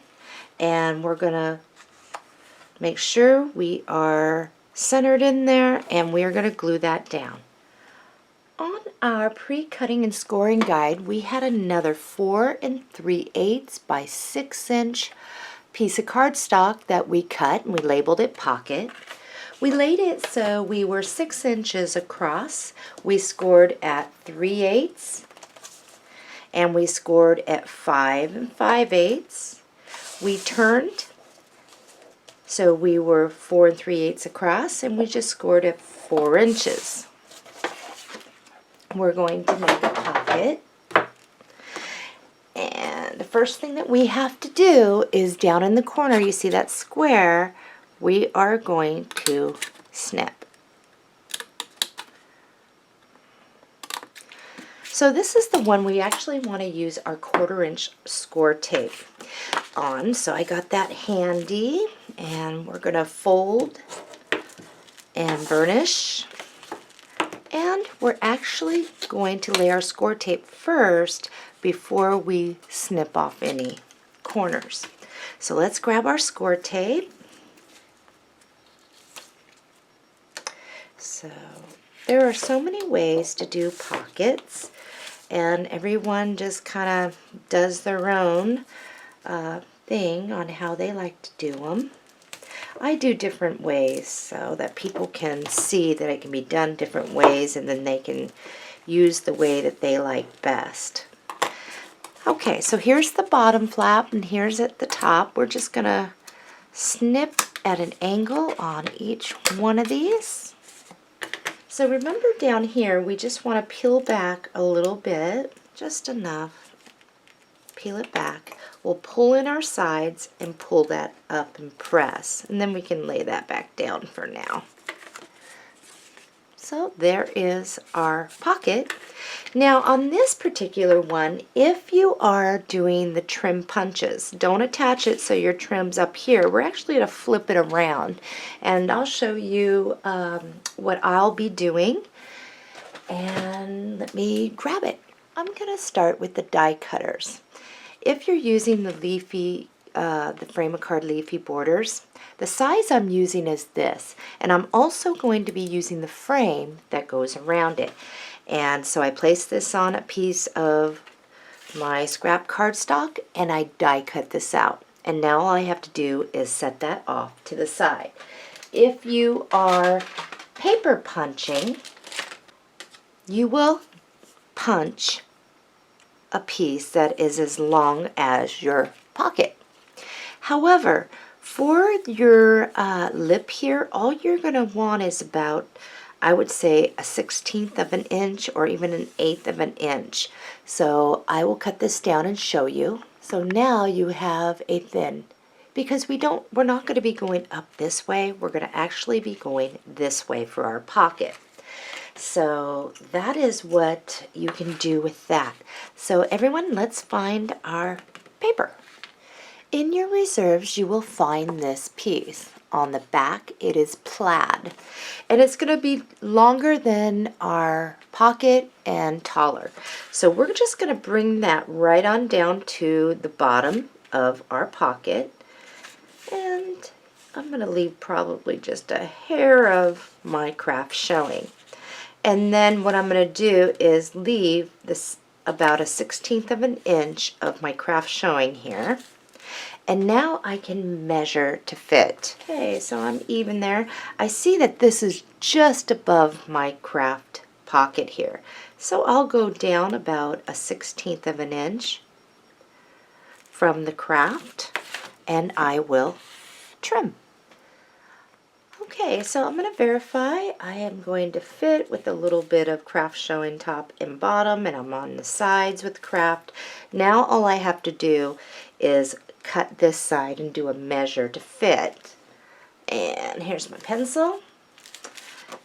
Speaker 1: and we're going to make sure we are centered in there, and we are going to glue that down. On our pre-cutting and scoring guide, we had another 4 3/8 by 6 inch piece of cardstock that we cut, and we labeled it pocket. We laid it so we were 6 inches across. We scored at 3/8, and we scored at 5 5/8. We turned, so we were 4 3/8 across, and we just scored at 4 inches. We're going to make a pocket, and the first thing that we have to do is down in the corner, you see that square, we are going to snip. So this is the one we actually want to use our 1/4 inch score tape on. So I got that handy, and we're going to fold and burnish. And we're actually going to lay our score tape first before we snip off any corners. So let's grab our score tape. So there are so many ways to do pockets, and everyone just kind of does their own thing on how they like to do them. I do different ways so that people can see that it can be done different ways, and then they can use the way that they like best. Okay, so here's the bottom flap, and here's at the top. We're just going to snip at an angle on each one of these. So remember down here, we just want to peel back a little bit, just enough. Peel it back. We'll pull in our sides and pull that up and press, and then we can lay that back down for now. So there is our pocket. Now on this particular one, if you are doing the trim punches, don't attach it so your trim's up here. We're actually going to flip it around, and I'll show you what I'll be doing. And let me grab it. I'm going to start with the die cutters. If you're using the Leafy, the frame a card Leafy borders, the size I'm using is this, and I'm also going to be using the frame that goes around it. And so I place this on a piece of my scrap cardstock, and I die cut this out. And now all I have to do is set that off to the side. If you are paper punching, you will punch a piece that is as long as your pocket. However, for your lip here, all you're going to want is about, I would say, a 1/16 of an inch or even an 1/8 of an inch. So I will cut this down and show you. So now you have a thin, because we're not going to be going up this way. We're going to actually be going this way for our pocket. So that is what you can do with that. So everyone, let's find our paper. In your reserves, you will find this piece. On the back, it is plaid, and it's going to be longer than our pocket and taller. So we're just going to bring that right on down to the bottom of our pocket, and I'm going to leave probably just a hair of my craft showing. And then what I'm going to do is leave this about a 1/16 of an inch of my craft showing here. And now I can measure to fit. Okay, so I'm even there. I see that this is just above my craft pocket here. So I'll go down about a 1/16 of an inch from the craft, and I will trim. Okay, so I'm going to verify I am going to fit with a little bit of craft showing top and bottom, and I'm on the sides with craft. Now all I have to do is cut this side and do a measure to fit, And here's my pencil.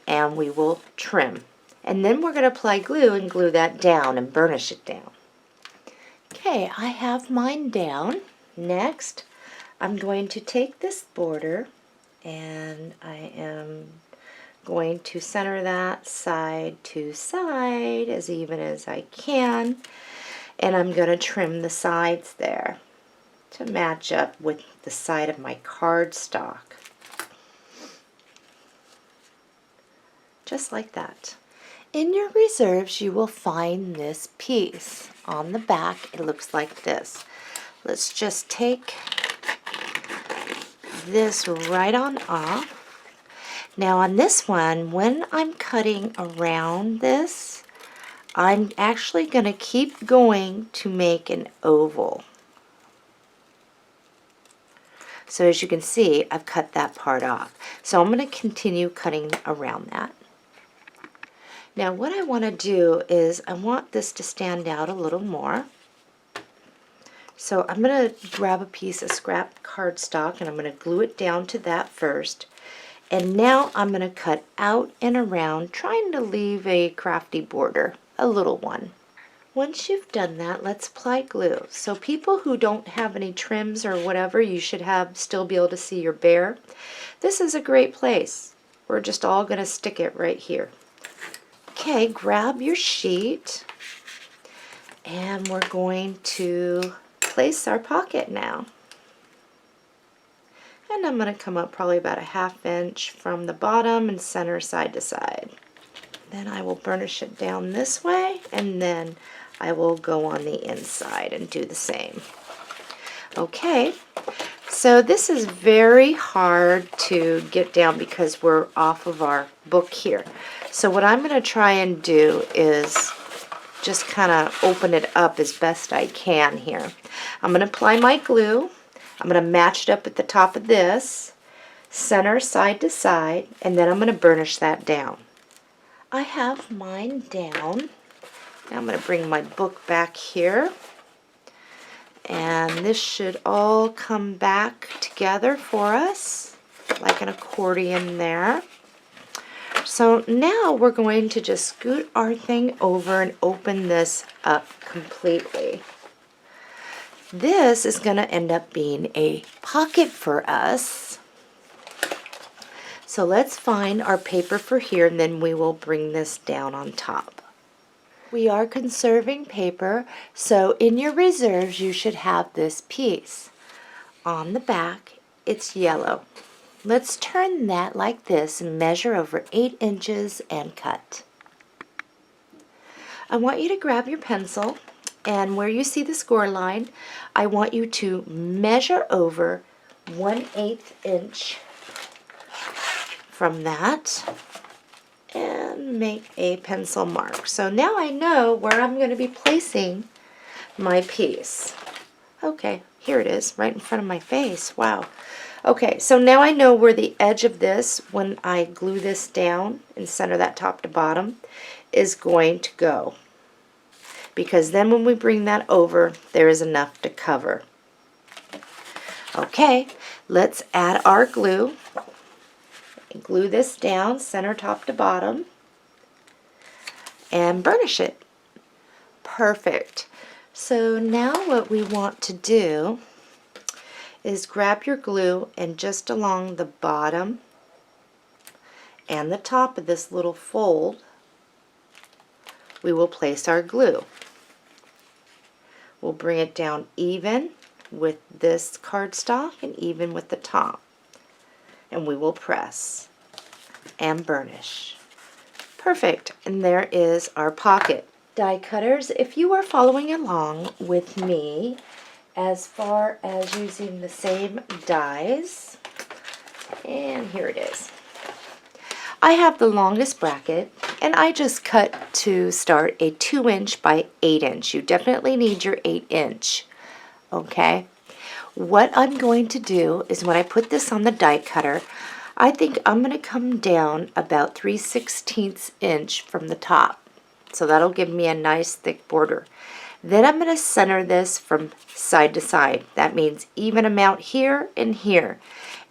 Speaker 1: And we will trim. And then we're going to apply glue and glue that down and burnish it down. Okay, I have mine down. Next, I'm going to take this border and I am going to center that side to side as even as I can. And I'm going to trim the sides there to match up with the side of my cardstock. Just like that. In your reserves, you will find this piece. On the back, it looks like this. Let's just take this right on off. Now on this one, when I'm cutting around this, I'm actually going to keep going to make an oval. So as you can see, I've cut that part off. So I'm going to continue cutting around that. Now what I want to do is I want this to stand out a little more. So I'm going to grab a piece of scrap cardstock and I'm going to glue it down to that first. And now I'm going to cut out and around, trying to leave a crafty border, a little one. Once you've done that, let's apply glue. So people who don't have any trims or whatever, you should still be able to see your bear. This is a great place. We're just all going to stick it right here. Okay, grab your sheet and we're going to place our pocket now. And I'm going to come up probably about a 1/2 inch from the bottom and center side to side. Then I will burnish it down this way and then I will go on the inside and do the same. Okay, so this is very hard to get down because we're off of our book here. So what I'm going to try and do is just kind of open it up as best I can here. I'm going to apply my glue. I'm going to match it up at the top of this, center side to side, and then I'm going to burnish that down. I have mine down. Now I'm going to bring my book back here. And this should all come back together for us, like an accordion there. So now we're going to just scoot our thing over and open this up completely. This is going to end up being a pocket for us. So let's find our paper for here and then we will bring this down on top. We are conserving paper, so in your reserves you should have this piece. On the back, it's yellow. Let's turn that like this and measure over 8 inches and cut. I want you to grab your pencil and where you see the score line, I want you to measure over 1/8 inch from that and make a pencil mark. So now I know where I'm going to be placing my piece. Okay, here it is, right in front of my face. Wow. Okay, so now I know where the edge of this, when I glue this down and center that top to bottom, is going to go. Because then when we bring that over, there is enough to cover. Okay, let's add our glue. Glue this down, center top to bottom, and burnish it. Perfect. So now what we want to do is grab your glue and just along the bottom and the top of this little fold, we will place our glue. We'll bring it down even with this cardstock and even with the top. And we will press and burnish. Perfect, and there is our pocket. Die cutters, if you are following along with me as far as using the same dies, and here it is. I have the longest bracket and I just cut to start a 2 inch by 8 inch. You definitely need your 8 inch, okay? What I'm going to do is when I put this on the die cutter, I think I'm going to come down about 3/16 inch from the top. So that'll give me a nice thick border. Then I'm going to center this from side to side. That means even amount here and here.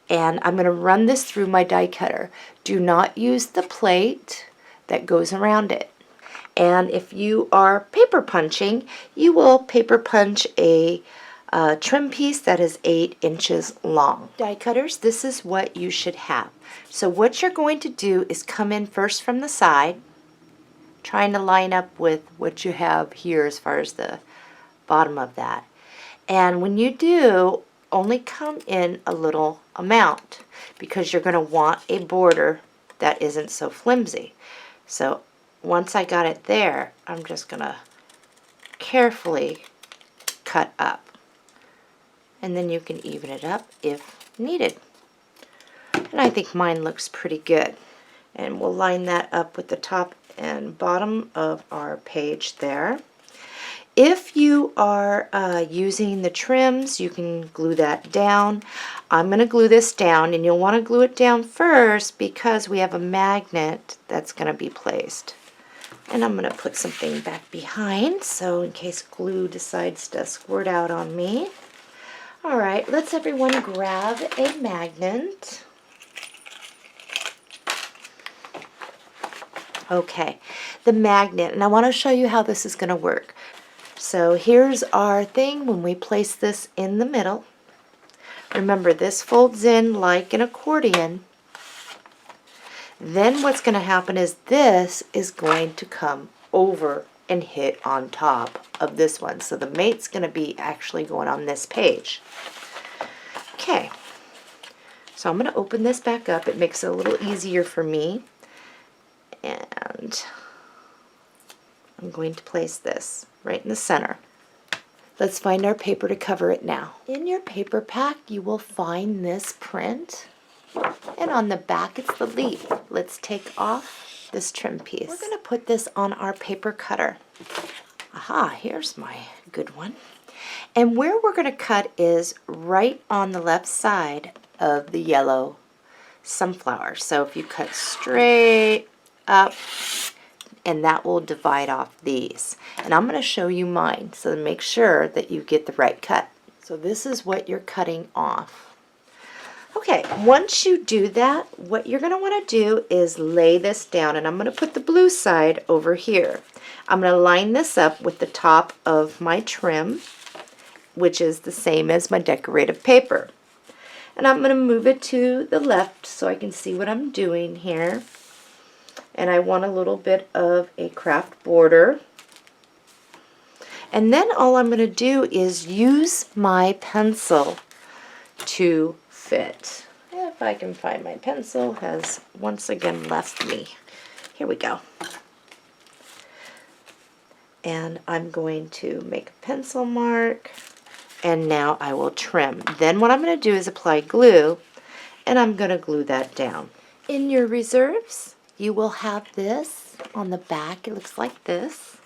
Speaker 1: And I'm going to run this through my die cutter. Do not use the plate that goes around it. And if you are paper punching, you will paper punch a trim piece that is 8 inches long. Die cutters, this is what you should have. So what you're going to do is come in first from the side, trying to line up with what you have here as far as the bottom of that. And when you do, only come in a little amount because you're going to want a border that isn't so flimsy. So once I got it there, I'm just going to carefully cut up. And then you can even it up if needed. And I think mine looks pretty good. And we'll line that up with the top and bottom of our page there. If you are using the trims, you can glue that down. I'm going to glue this down, and you'll want to glue it down first because we have a magnet that's going to be placed. And I'm going to put something back behind, so in case glue decides to squirt out on me. All right, let's everyone grab a magnet. Okay, the magnet, and I want to show you how this is going to work. So here's our thing when we place this in the middle. Remember, this folds in like an accordion. Then what's going to happen is this is going to come over and hit on top of this one. So the mate's going to be actually going on this page. Okay, so I'm going to open this back up. It makes it a little easier for me. And I'm going to place this right in the center. Let's find our paper to cover it now. In your paper pack, you will find this print. And on the back, it's the leaf. Let's take off this trim piece. We're going to put this on our paper cutter. Aha, here's my good one. And where we're going to cut is right on the left side of the yellow sunflower. So if you cut straight up, and that will divide off these. And I'm going to show you mine, so make sure that you get the right cut. So this is what you're cutting off. Okay, once you do that, what you're going to want to do is lay this down, and I'm going to put the blue side over here. I'm going to line this up with the top of my trim, which is the same as my decorative paper. And I'm going to move it to the left so I can see what I'm doing here. And I want a little bit of a craft border. And then all I'm going to do is use my pencil to fit. If I can find my pencil, has once again left me. Here we go. And I'm going to make a pencil mark. And now I will trim. Then what I'm going to do is apply glue, and I'm going to glue that down. In your reserves, you will have this on the back. It looks like this.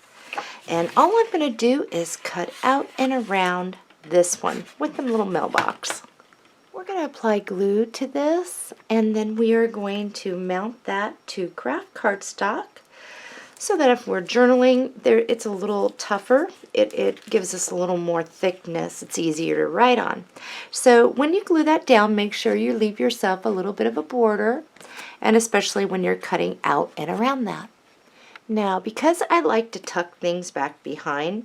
Speaker 1: And all I'm going to do is cut out and around this one with the little mailbox. We're going to apply glue to this, and then we are going to mount that to Kraft cardstock so that if we're journaling, it's a little tougher. It gives us a little more thickness. It's easier to write on. So when you glue that down, make sure you leave yourself a little bit of a border, and especially when you're cutting out and around that. Now, because I like to tuck things back behind,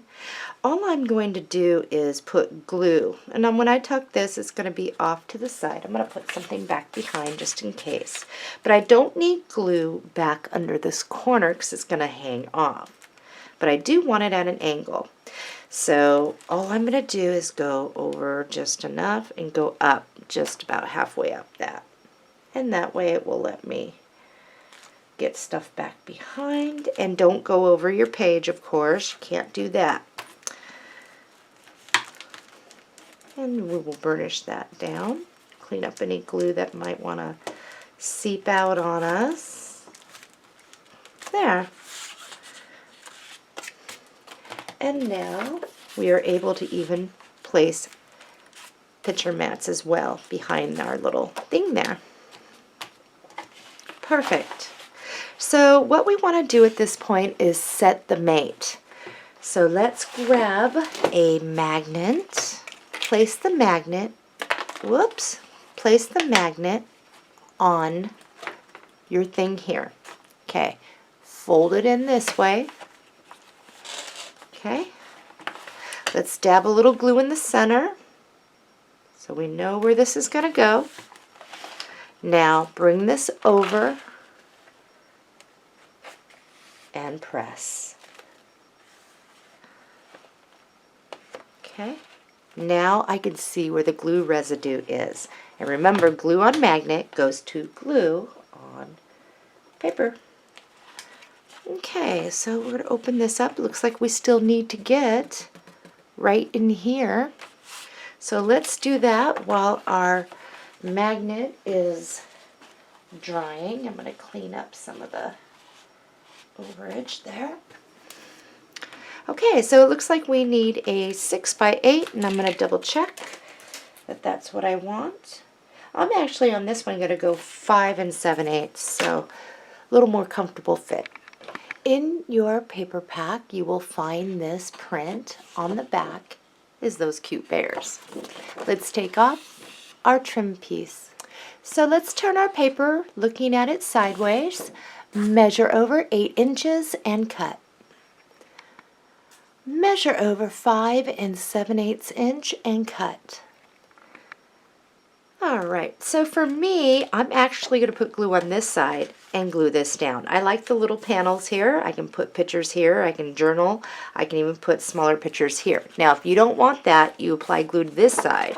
Speaker 1: all I'm going to do is put glue. And then when I tuck this, it's going to be off to the side. I'm going to put something back behind just in case. But I don't need glue back under this corner because it's going to hang off. But I do want it at an angle. So all I'm going to do is go over just enough and go up just about halfway up that. And that way it will let me get stuff back behind. And don't go over your page, of course. You can't do that. And we will burnish that down. Clean up any glue that might want to seep out on us. There. And now we are able to even place picture mats as well behind our little thing there. Perfect. So what we want to do at this point is set the mate. So let's grab a magnet, place the magnet, place the magnet on your thing here. Okay, fold it in this way. Okay, let's dab a little glue in the center so we know where this is going to go. Now bring this over and press. Okay, now I can see where the glue residue is. And remember, glue on magnet goes to glue on paper. Okay, so we're going to open this up. Looks like we still need to get right in here. So let's do that while our magnet is drying. I'm going to clean up some of the overage there. Okay, so it looks like we need a 6 by 8, and I'm going to double check that that's what I want. I'm actually on this one going to go 5 7/8, so a little more comfortable fit. In your paper pack, you will find this print on the back is those cute bears. Let's take off our trim piece. So let's turn our paper looking at it sideways, measure over 8 inches and cut. Measure over 5 7/8 inch and cut. Alright, so for me, I'm actually going to put glue on this side and glue this down. I like the little panels here. I can put pictures here, I can journal, I can even put smaller pictures here. Now if you don't want that, you apply glue to this side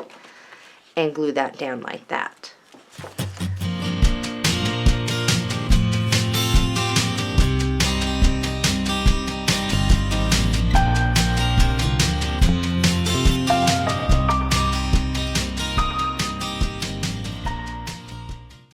Speaker 1: and glue that down like that.